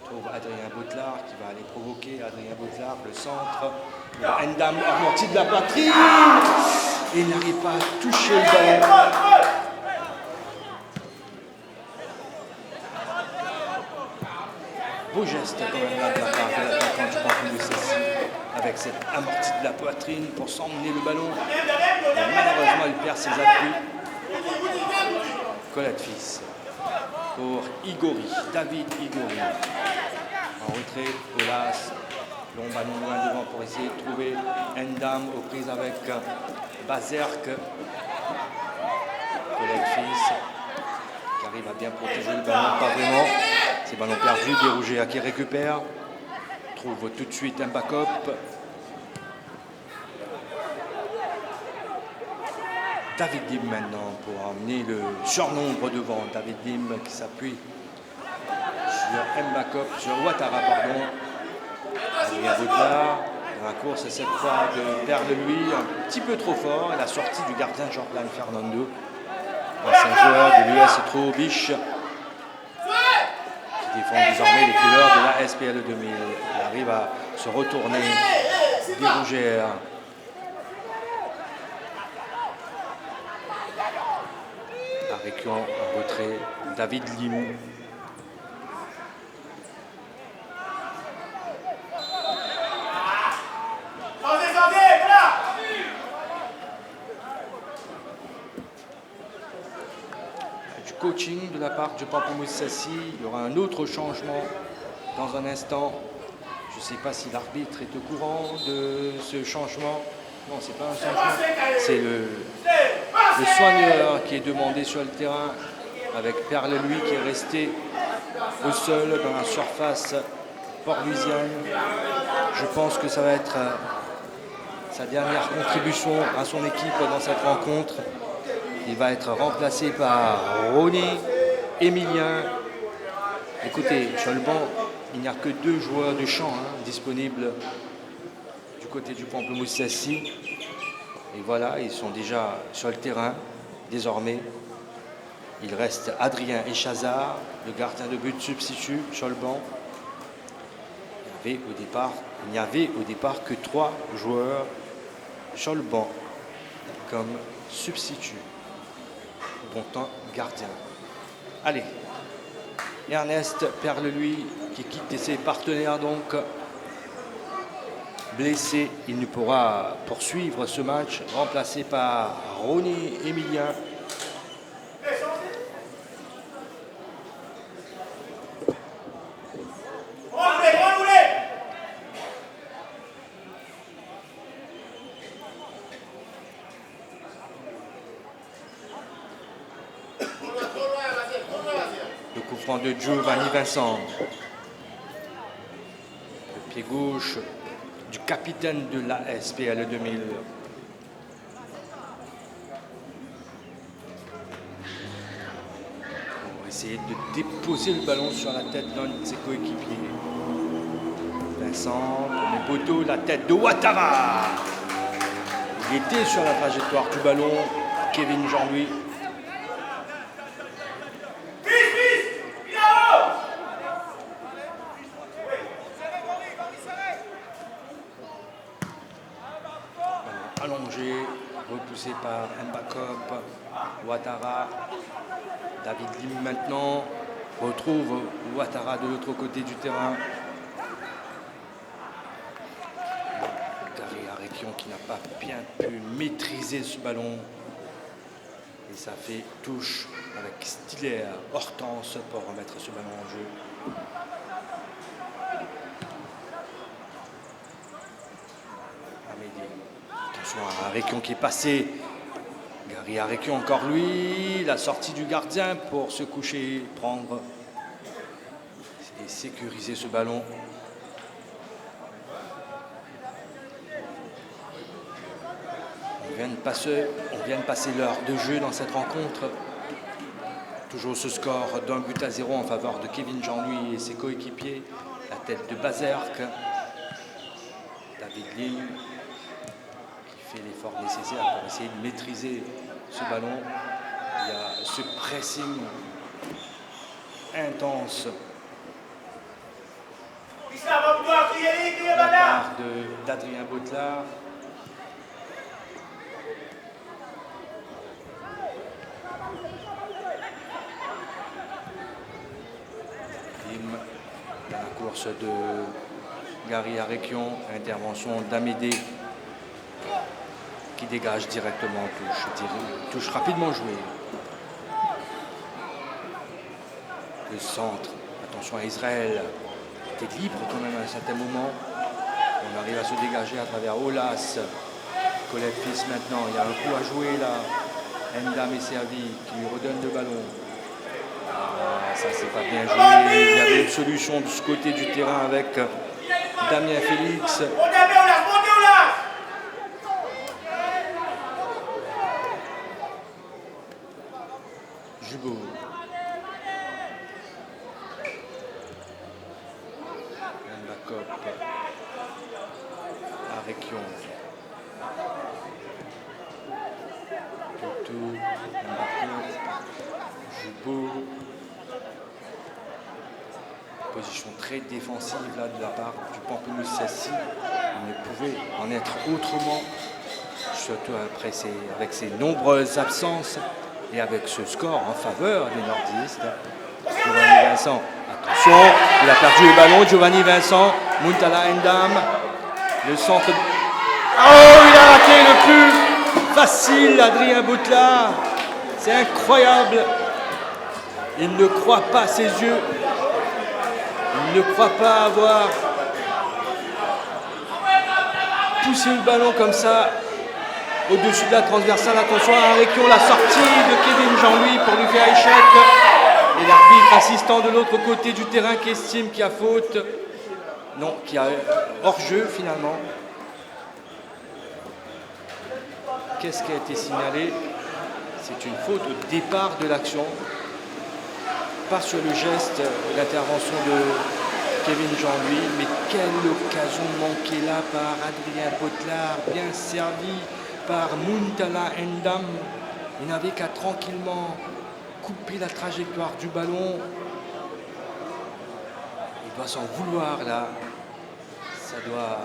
trouve Adrien Boutelard qui va aller provoquer Adrien Boutelard, le centre. Endam amorti de la poitrine et il n'arrive pas à toucher le ballon. Beau geste quand même là de la part de l'attaquant du Pamplemousse avec cette amortie de la poitrine pour s'emmener le ballon. Et malheureusement, il perd ses appuis. Colette Fils pour Igori, David Igori. En retrait, Olas, long ballon loin devant pour essayer de trouver Endam aux prises avec Bazerk. Colette Fils qui arrive à bien protéger le ballon, pas vraiment. C'est ballon perdu, Dérougéa qui récupère. Trouve tout de suite un backup. David Dim maintenant pour emmener le surnombre devant. David Dim qui s'appuie sur Mbakop, sur Ouattara, pardon. Adrien Boutelard dans la course cette fois de Perle-Lui, un petit peu trop fort. Et la sortie du gardien Jordan Fernando, ancien joueur de l'US Trobiche, qui défend désormais les couleurs de la SPL 2000. Il arrive à se retourner, dérouger. Aréquion en retrait, David Lim. Du coaching de la part du Pamplemousse Sassy. Il y aura un autre changement dans un instant. Je ne sais pas si l'arbitre est au courant de ce changement. Non, c'est pas un changement. C'est le soigneur qui est demandé sur le terrain avec Perle-Lui qui est resté au sol dans la surface port-louisienne. Je pense que ça va être sa dernière contribution à son équipe dans cette rencontre. Il va être remplacé par Ronny Emilien. Écoutez, sur le banc, il n'y a que 2 joueurs de champ disponibles du côté du Pamplemousse Sassy. Et voilà, ils sont déjà sur le terrain désormais. Il reste Adrien Echazard, le gardien de but substitut sur le banc. Il n'y avait au départ que 3 joueurs sur le banc comme substitut. Pourtant gardien. Allez, Ernest Perle-Lui qui quitte ses partenaires donc. Blessé, il ne pourra poursuivre ce match, remplacé par Ronny Emilien. Le coup franc de Giovanni Vincent. Le pied gauche du capitaine de la SPL 2000. On va essayer de déposer le ballon sur la tête d'un de ses coéquipiers. Vincent, premier poteau, la tête de Ouattara. Il était sur la trajectoire du ballon. Kevin Jean-Louis. Allongé, repoussé par Mbakop, Ouattara, David Lim maintenant retrouve Ouattara de l'autre côté du terrain. Gary Aréquion qui n'a pas bien pu maîtriser ce ballon. Et ça fait touche avec Stiller, Hortense pour remettre ce ballon en jeu. Attention à Aréquion qui est passé. Gary Aréquion encore lui. La sortie du gardien pour se coucher, prendre et sécuriser ce ballon. On vient de passer l'heure de jeu dans cette rencontre. Toujours ce score d'1-0 en faveur de Kevin Jean-Louis et ses coéquipiers. La tête de Bazerk. David Lim qui fait l'effort nécessaire pour essayer de maîtriser ce ballon. Il y a ce pressing intense la part d'Adrien Botelard. Dans la course de Gary Arekion, intervention d'Amédée qui dégage directement en touche rapidement jouée. Le centre, attention à Israël, était libre quand même à un certain moment. On arrive à se dégager à travers Olas. Colette Fils maintenant, il y a un coup à jouer là. Ndam est servi, qui lui redonne le ballon. Ah, ça c'est pas bien joué. Il y avait une solution de ce côté du terrain avec Damien Félix. Jubo. Mbakop. Arekion. Toto. Mbakop. Jubo. Position très défensive là de la part du Pamplemousse Sassy. Il ne pouvait en être autrement, surtout après avec ses nombreuses absences et avec ce score en faveur des nordistes. Giovanni Vincent, attention, il a perdu le ballon. Giovanni Vincent, Muntala Ndam, le centre. Oh, il a raté le plus facile, Adrien Botelard. C'est incroyable. Il ne croit pas ses yeux. Il ne croit pas avoir poussé le ballon comme ça au-dessus de la transversale. Attention à Arekion, la sortie de Kevin Jean-Louis pour lui faire échec. Et l'arbitre assistant de l'autre côté du terrain qui estime qu'il y a faute. Non, qu'il y a hors-jeu finalement. Qu'est-ce qui a été signalé? C'est une faute au départ de l'action. Pas sur le geste, l'intervention de Kevin Jean-Louis, mais quelle occasion manquée là par Adrien Botelard, bien servi par Muntala Ndam. Il n'avait qu'à tranquillement couper la trajectoire du ballon. Il doit s'en vouloir là. Ça doit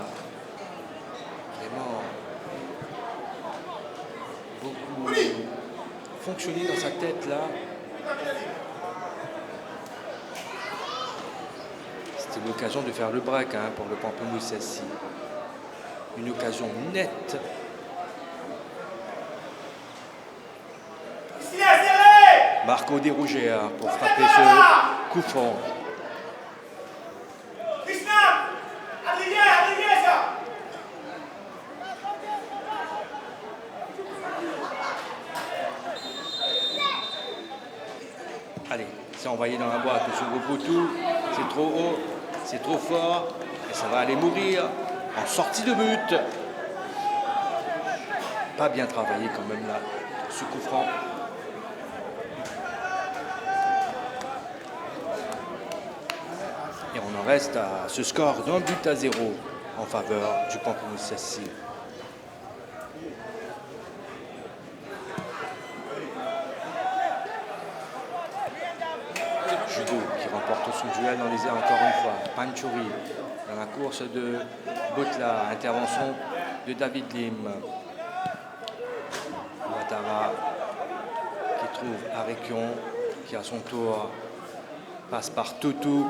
vraiment beaucoup fonctionner dans sa tête là. C'était l'occasion de faire le break pour le Pamplemousse Sassy. Une occasion nette. Marco Desrougers pour frapper ce coup franc. Allez, c'est envoyé dans la boîte sur le poteau. C'est trop haut, c'est trop fort. Et ça va aller mourir en sortie de but. Pas bien travaillé quand même là, ce coup franc. Et on en reste à ce score d'1-0 en faveur du Pamplemousse Sassy. Judo qui remporte son duel dans les airs encore une fois. Panchouri dans la course de Botelard. Intervention de David Lim. Ouattara qui trouve Arekion qui à son tour passe par Toto.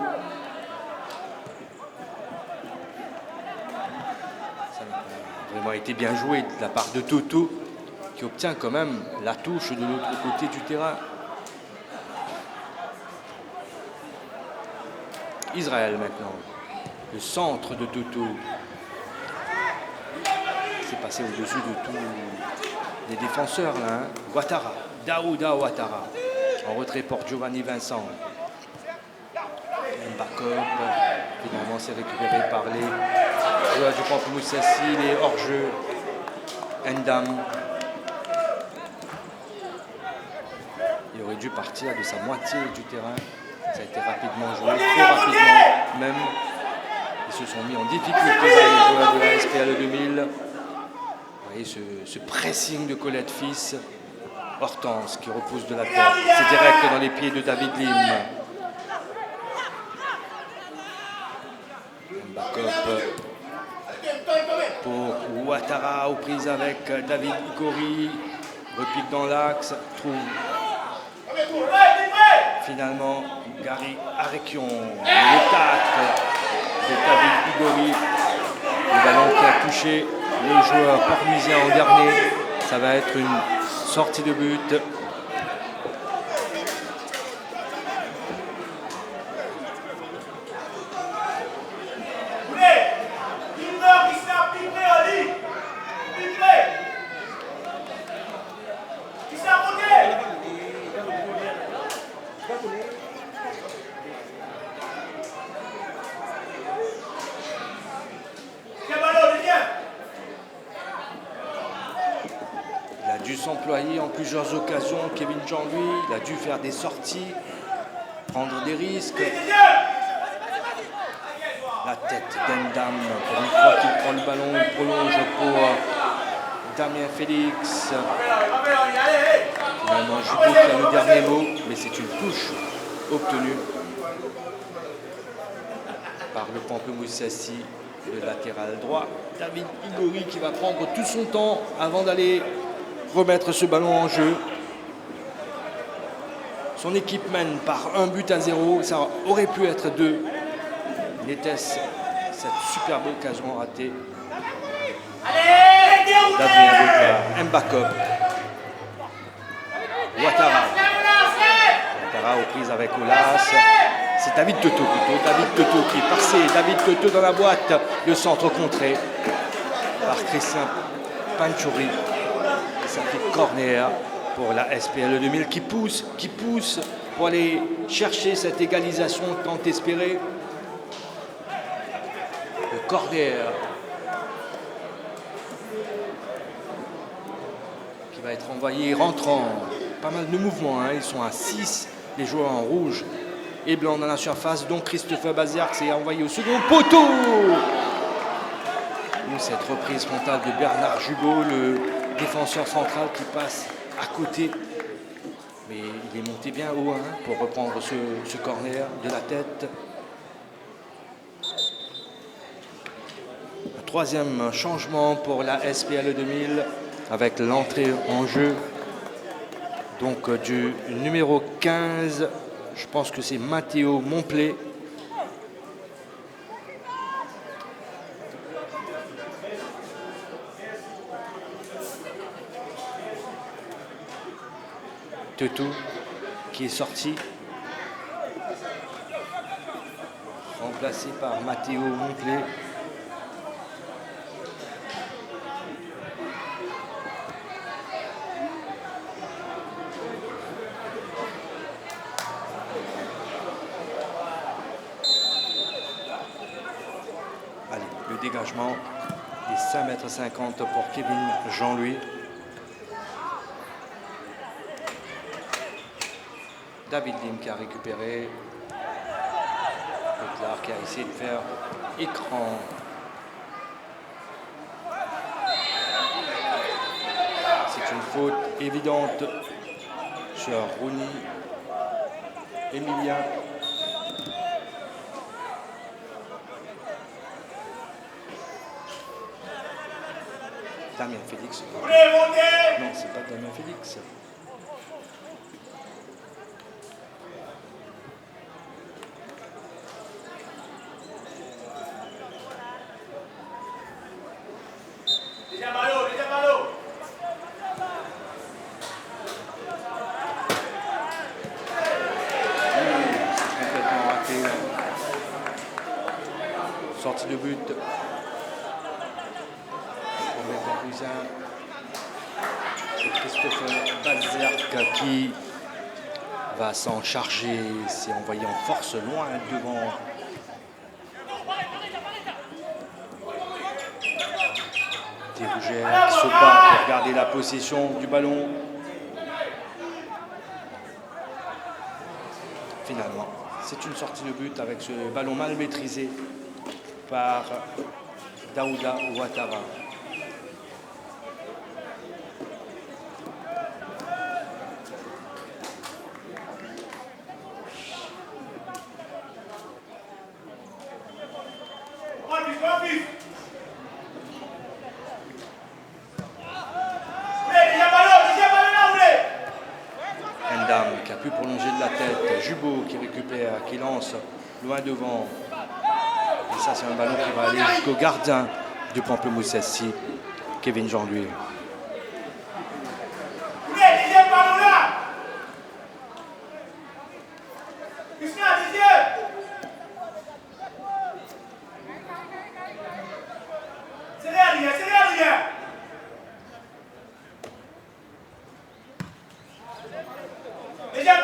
Ça n'a pas vraiment été bien joué de la part de Toto qui obtient quand même la touche de l'autre côté du terrain. Israël maintenant, le centre de Toto. C'est passé au-dessus de tous les défenseurs là. Ouattara, Daouda Ouattara. En retrait pour Giovanni Vincent. Mbakop, finalement c'est récupéré par les joueurs du Pamplemousse Sassy, les hors-jeu. Ndam. Il aurait dû partir de sa moitié du terrain. Ça a été rapidement joué, trop rapidement même. Ils se sont mis en difficulté les joueurs de la SPL 2000. Vous voyez ce pressing de Colette Fils. Hortense qui repousse de la tête. C'est direct dans les pieds de David Lim. Backup pour Ouattara aux prises avec David Igori. Repique dans l'axe, trouve finalement Gary Arekion. Le tacle de David Igori. Le ballon qui a touché le joueur pornisien en dernier. Ça va être une sortie de but. S'employer en plusieurs occasions, Kevin Jean-Louis, il a dû faire des sorties, prendre des risques. La tête d'Endam, pour une fois qu'il prend le ballon, il prolonge pour Damien Félix. Finalement, Judo qui a le dernier mot, mais c'est une touche obtenue par le Pamplemoussassi, le latéral droit. David Igori qui va prendre tout son temps avant d'aller remettre ce ballon en jeu. Son équipe mène par 1-0. Ça aurait pu être 2. N'était-ce cette superbe occasion ratée d'Adrien Baudelaire. Mbakop. Ouattara aux prises avec Olas. C'est David Toto plutôt. David Toto qui est passé. David Toto dans la boîte. Le centre contré par Christian Panchouri. Ça fait corner pour la SPL 2000 qui pousse pour aller chercher cette égalisation tant espérée. Le corner qui va être envoyé rentrant. Pas mal de mouvements, hein. Ils sont à 6, les joueurs en rouge et blanc dans la surface. Donc Christopher Baziark s'est envoyé au second poteau. Cette reprise frontale de Bernard Jubot, le défenseur central qui passe à côté. Mais il est monté bien haut, hein, pour reprendre ce corner de la tête. Un troisième changement pour la SPL 2000 avec l'entrée en jeu donc du numéro 15. Je pense que c'est Matteo Montplé. Tetou qui est sorti, remplacé par Matteo Montplé. Allez, le dégagement des 5,50 m pour Kevin Jean-Louis. David Lim qui a récupéré. Leclerc qui a essayé de faire écran. C'est une faute évidente sur Rooney Emilien. Damien Félix. Non, c'est pas Damien Félix. Sortie de but pour les Parisins. C'est Christopher Baziark qui va s'en charger. C'est envoyé en force loin devant. Des Rougères qui se bat pour garder la possession du ballon. Finalement, c'est une sortie de but avec ce ballon mal maîtrisé par Daouda Ouattara. Endam qui a pu prolonger de la tête. Jubo qui récupère, qui lance loin devant. Et ça, c'est un ballon qui va aller jusqu'au gardien du Pamplemousse SC, Kevin Jean-Louis.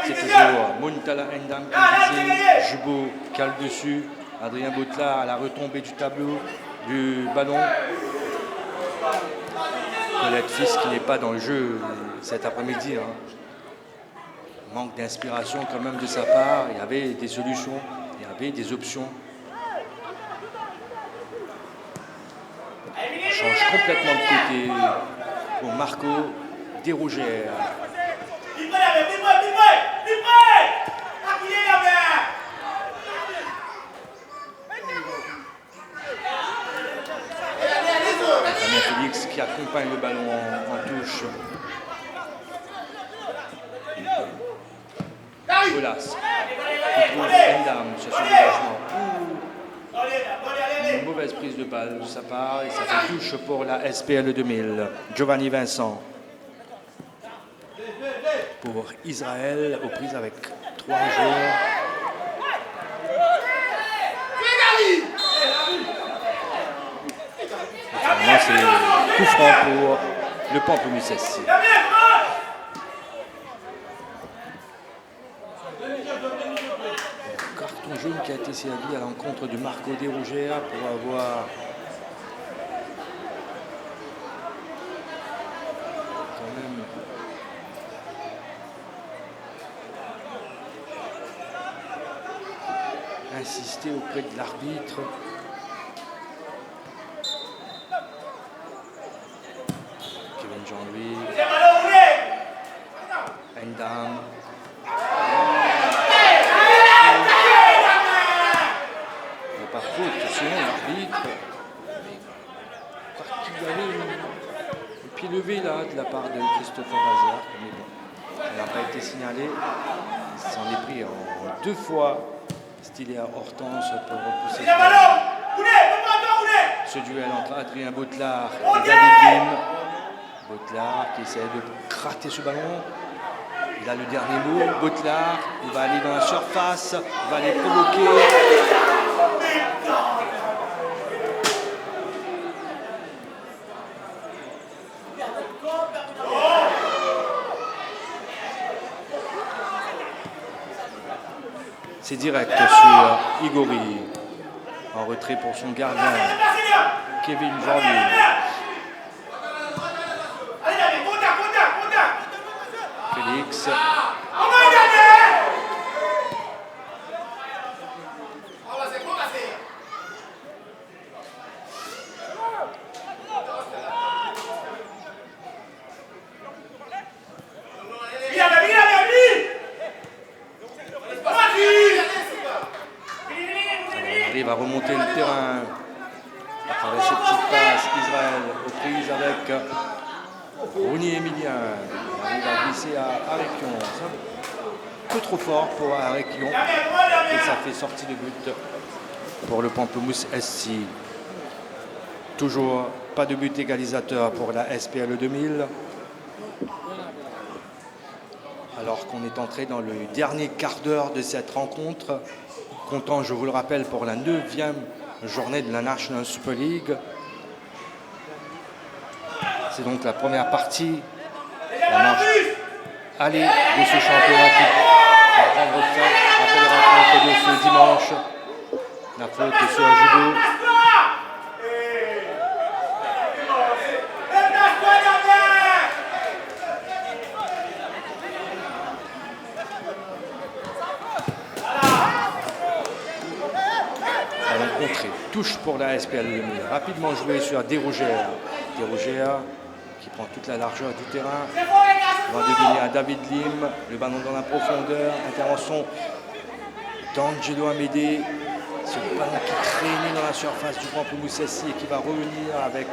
C'est toujours Muntala Endam qui disait, Jubo cale dessus, Adrien Boutla à la retombée du tableau du ballon. Colette Fils qui n'est pas dans le jeu cet après-midi. Manque d'inspiration quand même de sa part. Il y avait des solutions, il y avait des options. On change complètement de côté pour Marco Desrougères. Damien Félix qui accompagne le ballon en touche. Olas qui trouve Endam sur ce dégagement. Une mauvaise prise de balle de sa part et ça fait touche pour la SPL 2000. Giovanni Vincent pour Israël aux prises avec 3 joueurs. Finalement, c'est coup franc pour le Pamplemousse SC. Carton jaune qui a été servi à l'encontre de Marco Desrougères pour avoir quand même insisté auprès de l'arbitre. Kevin Jean-Louis, Endam. Il n'y a pas faute selon l'arbitre. Parce qu'il y avait un pied levé là de la part de Christopher Hazard. Mais bon, elle n'a pas été signalée. Il s'en est pris en 2 fois. Stylé à Hortense pour repousser ce duel entre Adrien Botlard et David Lim. Botlard qui essaie de gratter ce ballon. Il a le dernier mot. Botlard, il va aller dans la surface, il va aller provoquer. C'est direct sur Igori. En retrait pour son gardien, Kevin Jean-Louis. Félix. Va remonter le terrain à travers ces petites passes. Israël aux prises avec Ronny Emilien. Il arrive à glisser à Arequion. Un peu trop fort pour Arequion. Et ça fait sortie de but pour le Pamplemousse SC. Toujours pas de but égalisateur pour la SPL 2000. Alors qu'on est entré dans le dernier quart d'heure de cette rencontre. Comptant, je vous le rappelle, pour la 9e journée de la National Super League. C'est donc la première partie, la manche aller de ce championnat qui va prendre fin après les rencontres de ce dimanche. La faute sur Jubo. Touche pour la SPL 2000. Rapidement joué sur Desrougères. Desrougères qui prend toute la largeur du terrain. Va devenir à David Lim. Le ballon dans la profondeur. Intervention d'Angelo Amédée. Ce ballon qui traînait dans la surface du Pamplemousse SC et qui va revenir avec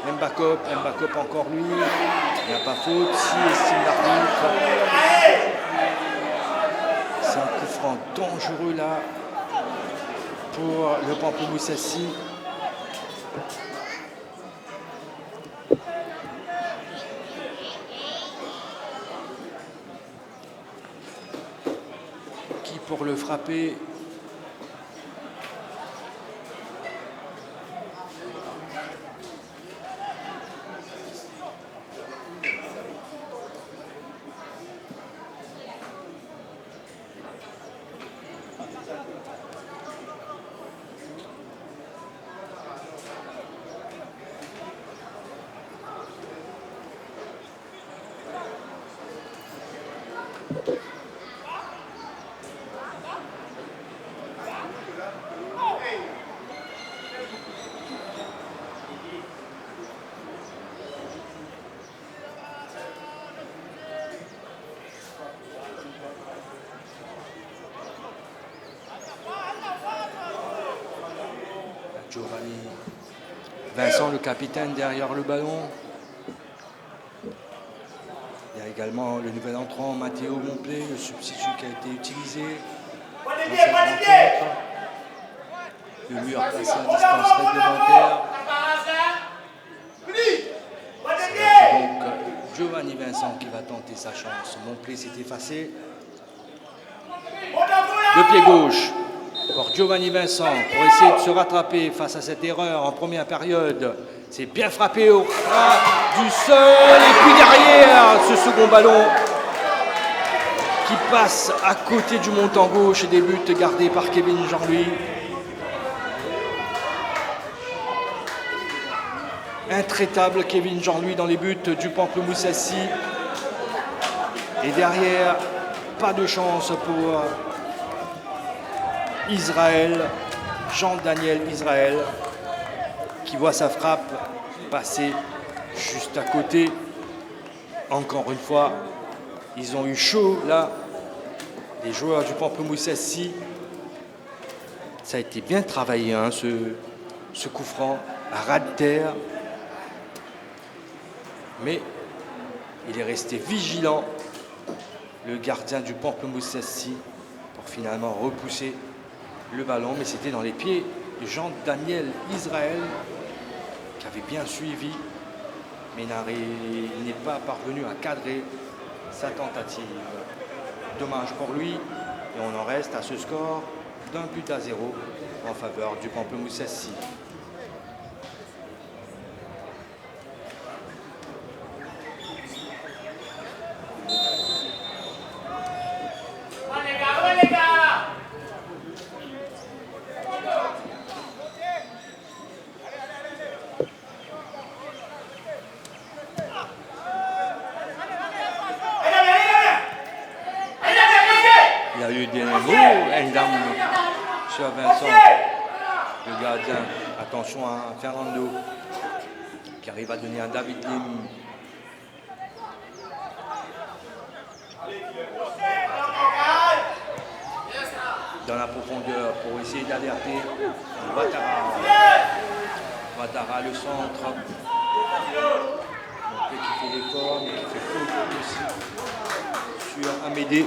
Mbakop. Mbakop encore lui. Il n'y a pas faute. Si estime l'arbitre. C'est un coup franc dangereux là pour le Pamplemousse SC. Qui pour le frapper? Giovanni Vincent, le capitaine, derrière le ballon. Il y a également le nouvel entrant, Matteo Montplé, le substitut qui a été utilisé dans cette rencontre. Le mur passé à distance réglementaire. C'est donc Giovanni Vincent qui va tenter sa chance. Montplé s'est effacé. De pied gauche. Pour Giovanni Vincent, pour essayer de se rattraper face à cette erreur en première période. C'est bien frappé au ras du sol. Et puis derrière, ce second ballon qui passe à côté du montant gauche et des buts gardés par Kevin Jean-Louis. Intraitable Kevin Jean-Louis dans les buts du Pamplemousse SC. Et derrière, pas de chance pour Israël, Jean-Daniel Israël, qui voit sa frappe passer juste à côté. Encore une fois, ils ont eu chaud là, les joueurs du Pamplemousse SC. Ça a été bien travaillé, hein, ce coup franc à ras de terre. Mais il est resté vigilant, le gardien du Pamplemousse SC, pour finalement repousser le ballon, mais c'était dans les pieds de Jean-Daniel Israël qui avait bien suivi, mais il n'est pas parvenu à cadrer sa tentative. Dommage pour lui, et on en reste à ce score d'1-0 en faveur du Pamplemousse SC. Il y a eu des mots, Endam sur Vincent, le gardien. Attention à Fernando qui arrive à donner un David Lim. Dans la profondeur pour essayer d'alerter Ouattara. Ouattara, le centre. Montplé qui fait l'effort, mais qui fait faute aussi sur Amédée.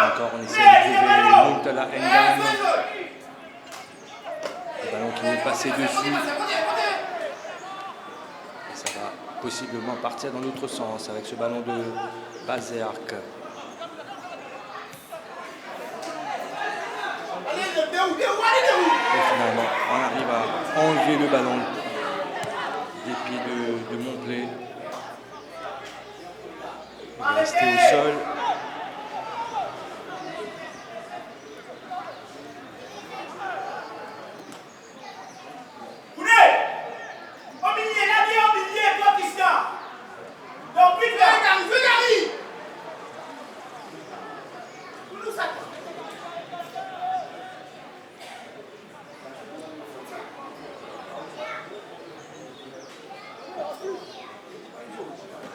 Encore, on essaie de trouver Muntala Endam. Le ballon qui est passé dessus. Et ça va possiblement partir dans l'autre sens avec ce ballon de Bazerk. Et finalement, on arrive à enlever le ballon des pieds de Montplé. Il va rester au sol.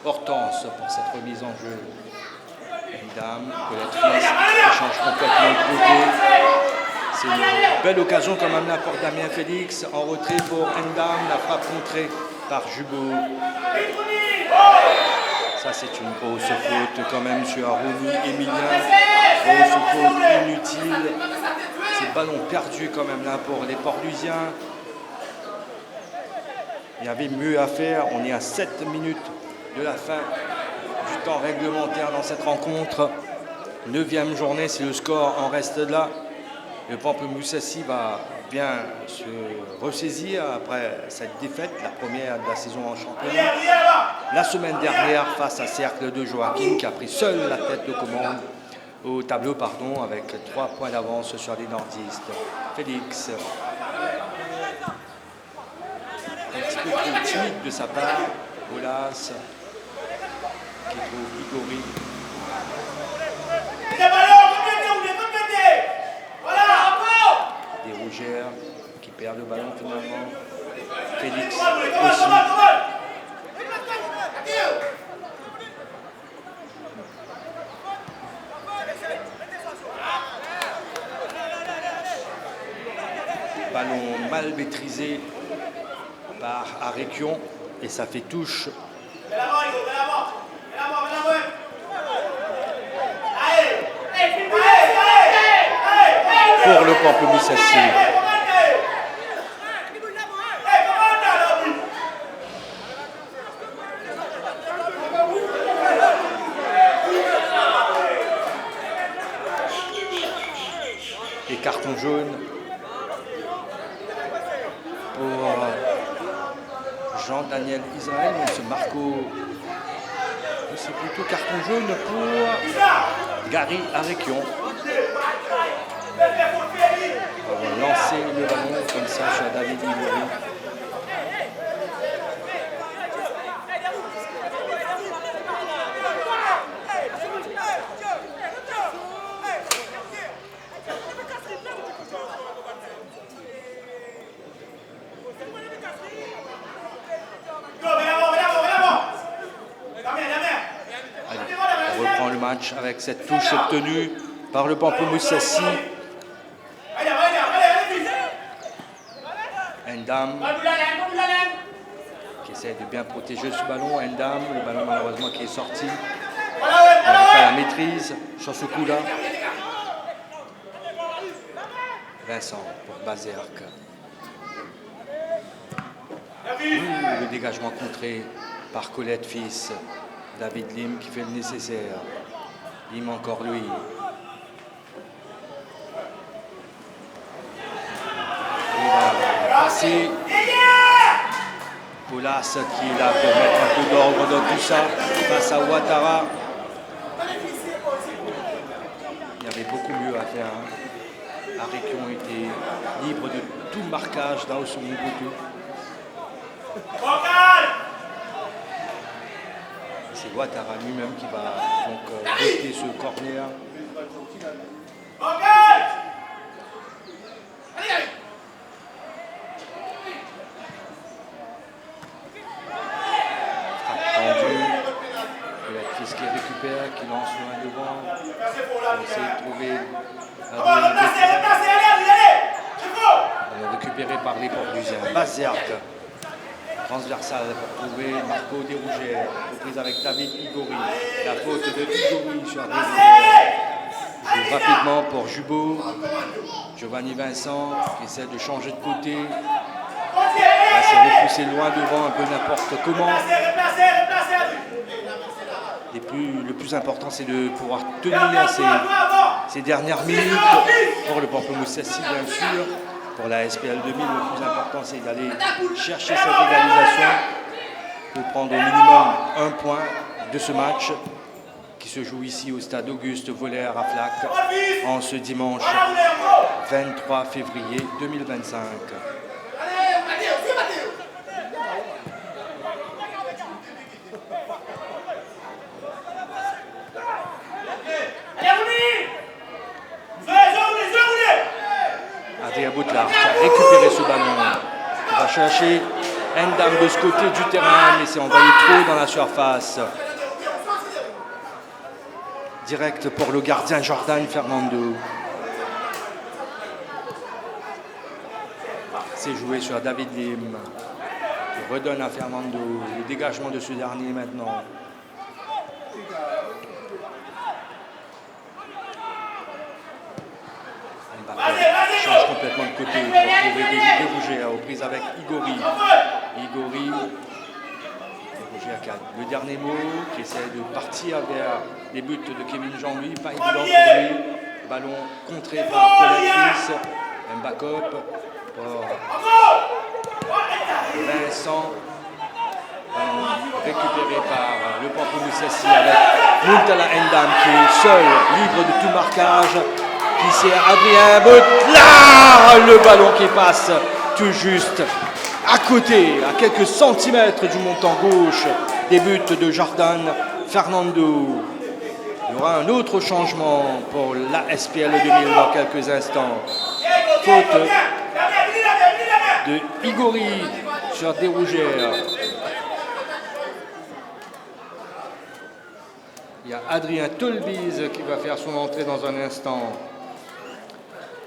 Hortense pour cette remise en jeu. Une dame, Colette Fils, qui change complètement de côté. C'est une belle occasion quand même là pour Damien Félix. En retrait pour Endam, la frappe contrée par Jubot. Ça c'est une grosse faute quand même sur Arouni Emilien. Grosse faute inutile. C'est ballon perdu quand même là pour les Port-Lusiens. Il y avait mieux à faire. On est à 7 minutes de la fin du temps réglementaire dans cette rencontre. 9e journée, si le score en reste là. Le Pamplemoussassi va bien se ressaisir après cette défaite, la première de la saison en championnat. La semaine dernière, face à Cercle de Joachim, qui a pris seul la tête de commande au tableau, avec 3 points d'avance sur les nordistes. Félix, un petit peu trop timide de sa part. Olas, qui trouve Igori. Des Rougères qui perd le ballon finalement. Félix aussi. Ballon mal maîtrisé par Aréquion et ça fait touche. Pour le Pamplemoussassi. Et carton jaune pour Jean-Daniel Israël, mais ce Marco, c'est plutôt carton jaune pour Gary Aréquion. On va lancer le ballon comme ça sur David Igori. Allez, on reprend le match avec cette touche obtenue par le Pamplemoussassi. Endam qui essaie de bien protéger ce ballon. Endam, le ballon malheureusement qui est sorti. On n'a pas la maîtrise sur ce coup-là. Vincent pour Bazerk. Le dégagement contré par Colette Fils. David Lim qui fait le nécessaire. Lim encore lui. Passer. Olas qui est là pour mettre un peu d'ordre dans tout ça face à Ouattara. Il y avait beaucoup mieux à faire. Aréquion était libre de tout marquage là au son poteau. C'est Ouattara lui-même qui va donc voter ce corner. Qui récupère, qui lance loin devant. On essaie de trouver récupéré par les Port-Lusiens. Bazerk, transversale pour trouver Marco Desrougères, reprise avec David Igori. La faute de Igori sur Desrougères. Joue rapidement pour Jubot. Giovanni Vincent qui essaie de changer de côté. Là, c'est repoussé loin devant, un peu n'importe comment. Le plus important, c'est de pouvoir tenir ces dernières minutes pour le Pamplemoussassi, bien sûr. Pour la SPL 2000, le plus important, c'est d'aller chercher cette égalisation pour prendre au minimum un point de ce match qui se joue ici au stade Auguste Voller à Flac en ce dimanche 23 février 2025. Boutlar qui a récupéré ce ballon. Il va chercher Ndam de ce côté du terrain, mais c'est envoyé trop dans la surface. Direct pour le gardien Jordan Fernando. C'est joué sur David Lim. Il redonne à Fernando. Le dégagement de ce dernier maintenant. Change complètement de côté pour trouver des Rouget aux prises avec Igori. Igori à 4. Le dernier mot qui essaie de partir vers les buts de Kevin Jean-Louis, pas évident pour lui. Ballon contré par Colette-Fils. Mbakop pour Vincent. Ballon récupéré par le Pamplemoussassi avec Muntala Ndam qui est seul, libre de tout marquage. Qui c'est Adrien Boutlar, le ballon qui passe tout juste à côté, à quelques centimètres du montant gauche des buts de Jordan Fernando. Il y aura un autre changement pour la SPL 2000 dans quelques instants. Faute de Igori sur Desrougères. Il y a Adrien Tolbiz qui va faire son entrée dans un instant.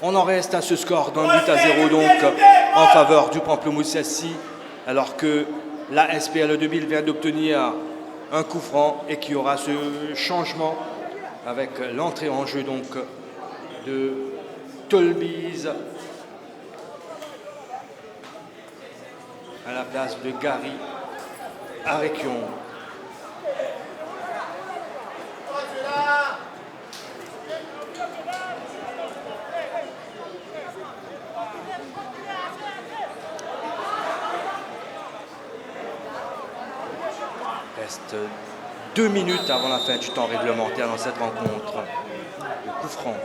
On en reste à ce score d'un but à 0 donc en faveur du Pamplemoussassi, alors que la SPL 2000 vient d'obtenir un coup franc et qu'il y aura ce changement avec l'entrée en jeu donc de Tolbiz à la place de Gary Arekion. Reste 2 minutes avant la fin du temps réglementaire dans cette rencontre. Le coup franc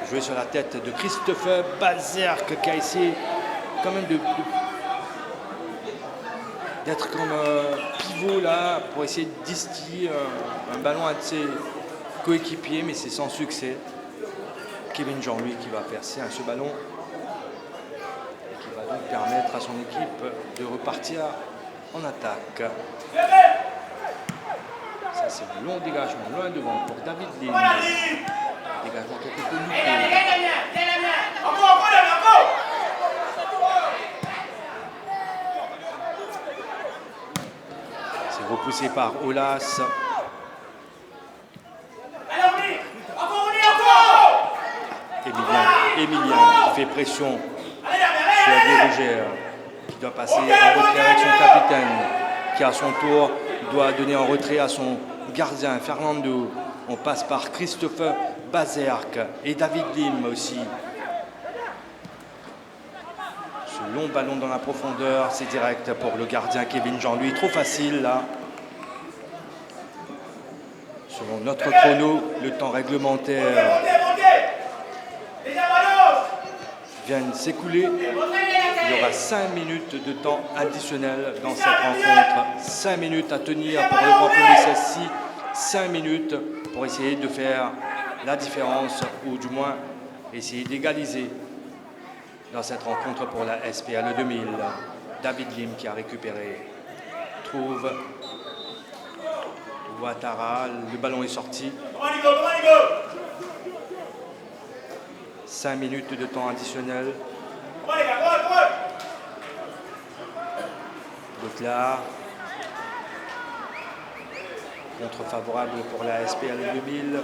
joué sur la tête de Christopher Bazerk qui a essayé quand même d'être comme un pivot là pour essayer de distiller un ballon à de ses coéquipiers, mais c'est sans succès. Kevin Jean-Louis qui va percer ce ballon et qui va donc permettre à son équipe de repartir en attaque. Ça, c'est un long dégagement, loin devant pour David Lim. Dégagement quelque peu loupé. C'est repoussé par Olas. Emilien qui fait pression sur Desrougères, qui doit passer en retrait avec son capitaine, qui à son tour doit donner en retrait à son gardien Fernando. On passe par Christopher Bazerk et David Lim aussi. Ce long ballon dans la profondeur, c'est direct pour le gardien Kevin Jean-Louis. Trop facile là. Selon notre chrono, le temps réglementaire vient de s'écouler. Il y aura 5 minutes de temps additionnel dans cette rencontre. 5 minutes à tenir pour le Pamplemoussassi. 5 minutes pour essayer de faire la différence ou du moins essayer d'égaliser dans cette rencontre pour la SPL 2000. David Lim qui a récupéré. Trouve Ouattara. Le ballon est sorti. 5 minutes de temps additionnel. Boutlar. Contre favorable pour la SPL 2000.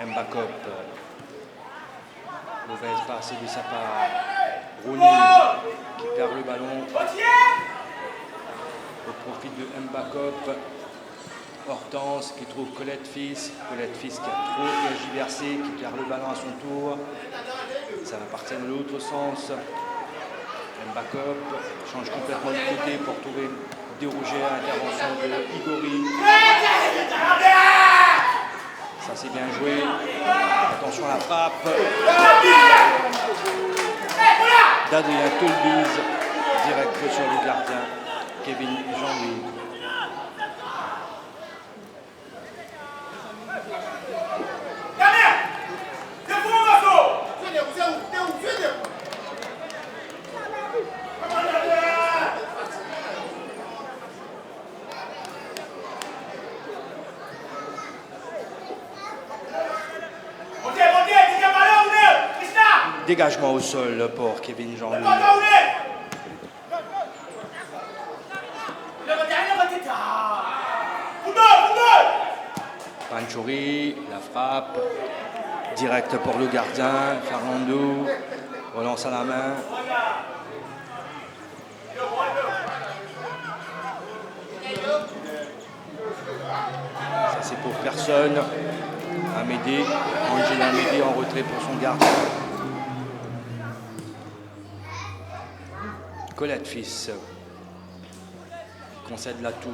Mbakop. Mauvaise passe de sa part. Rooney qui perd le ballon. Au profit de Mbakop. Hortense qui trouve Colette-Fils. Colette-Fils qui a trop tergiversé, qui perd le ballon à son tour. Ça va partir de l'autre sens. Mbakop change complètement de côté pour trouver Desrougères à l'intervention de Igori. Ça c'est bien joué. Attention à la frappe d'Adrien Tolbiz. Direct sur le gardien Kevin Jean-Louis. Viens, Dégagement au sol pour Kevin Jean-Louis. Panchouri, la frappe, direct pour le gardien, Fernando, relance à la main. Ça c'est pour personne. Amédée, Angela Amédée en retrait pour son gardien. Colette Fils concède la touche.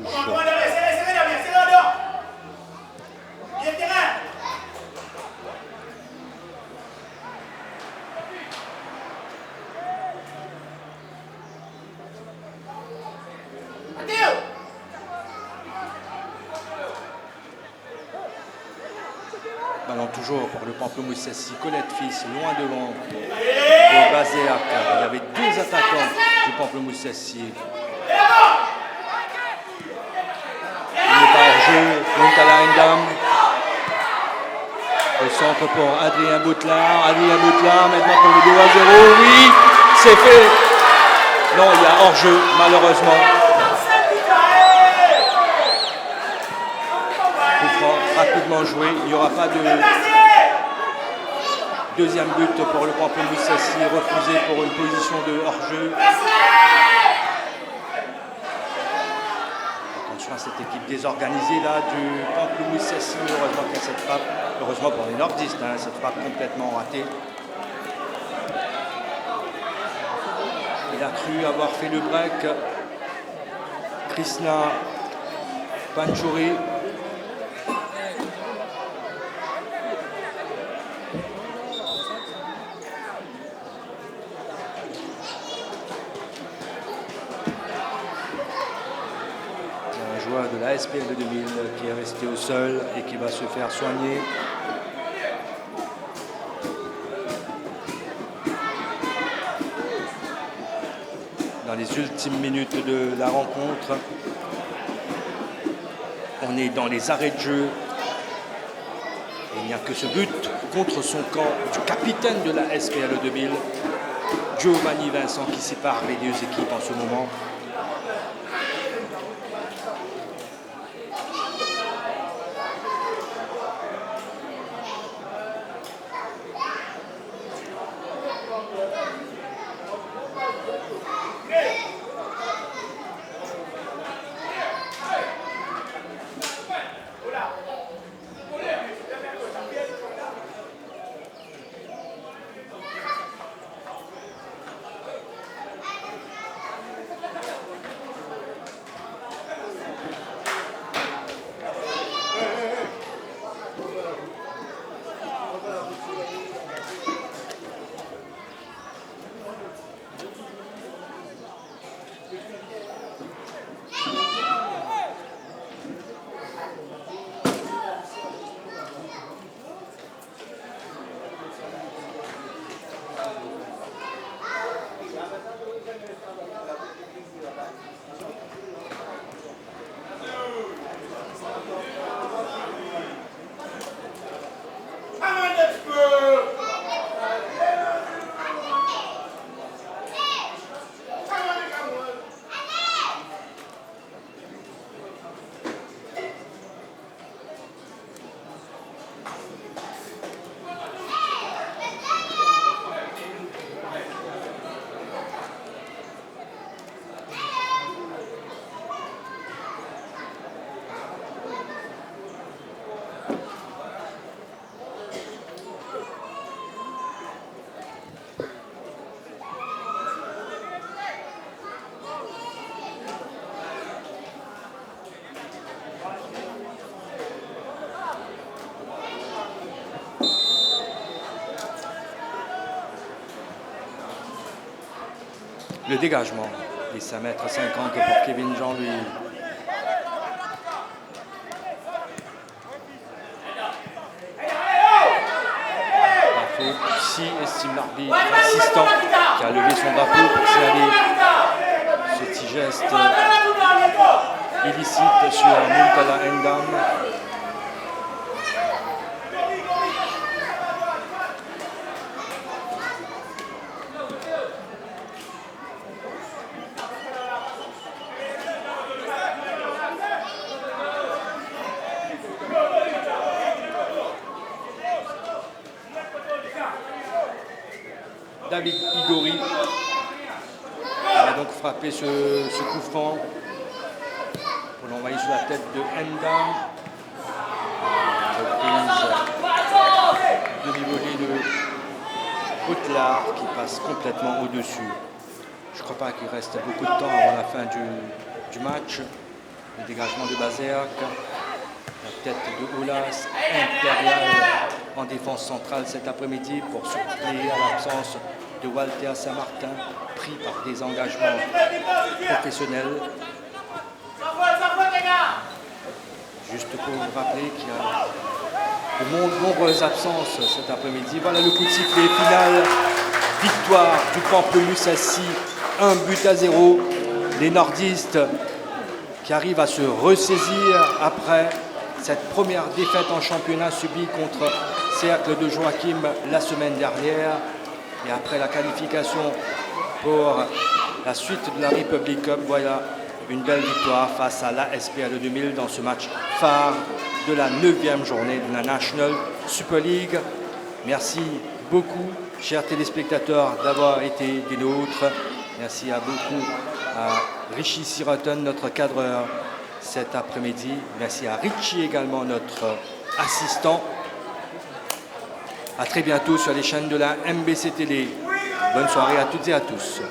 Ballon toujours pour le Pamplemousse Sassy. Colette Fils loin devant pour Bazéac. Il y avait deux attaquants du Pamplemousse Sassy. Il n'est pas hors jeu. Montala Endam. Le centre pour Adrien Boutelard. Adrien Boutelard maintenant pour le 2-0. Oui, c'est fait. Non, il y a hors jeu malheureusement. Rapidement joué, il n'y aura pas de deuxième but pour le Pamplemousse Sassy, refusé pour une position de hors-jeu. Attention à cette équipe désorganisée là du Pamplemousse Sassy, heureusement qu'il y a cette frappe, heureusement pour les nordistes, hein, cette frappe complètement ratée. Il a cru avoir fait le break. Krishna Panchouri. De la SPL de 2000 qui est resté au sol et qui va se faire soigner. Dans les ultimes minutes de la rencontre, on est dans les arrêts de jeu. Il n'y a que ce but contre son camp du capitaine de la SPL 2000, Giovanni Vincent, qui sépare les deux équipes en ce moment. Le dégagement, et 5,50 m pour Kevin Jean-Louis. Si estime l'arbitre assistant qui a levé son drapeau pour signaler ce petit geste illicite sur Montala Endam. David Igori. Il va donc frapper ce coup franc pour l'envoyer sur la tête de Enda. Reprise demi-volée de Butlar qui passe complètement au-dessus. Je ne crois pas qu'il reste beaucoup de temps avant la fin du match. Le dégagement de Bazerk. La tête de Olas, Impérial en défense centrale cet après-midi pour suppléer à l'absence de Walter Saint-Martin, pris par des engagements professionnels. Juste pour vous rappeler qu'il y a de nombreuses absences cet après-midi. Voilà le coup de sifflet final. Victoire du Pamplemousse Assy, 1-0. Les nordistes qui arrivent à se ressaisir après cette première défaite en championnat subie contre Cercle de Joachim la semaine dernière. Et après la qualification pour la suite de la Republic Cup, voilà une belle victoire face à l'ASPL 2000 dans ce match phare de la 9e journée de la National Super League. Merci beaucoup, chers téléspectateurs, d'avoir été des nôtres. Merci à beaucoup à Richie Siroton, notre cadreur cet après-midi. Merci à Richie également, notre assistant. À très bientôt sur les chaînes de la MBC Télé. Bonne soirée à toutes et à tous.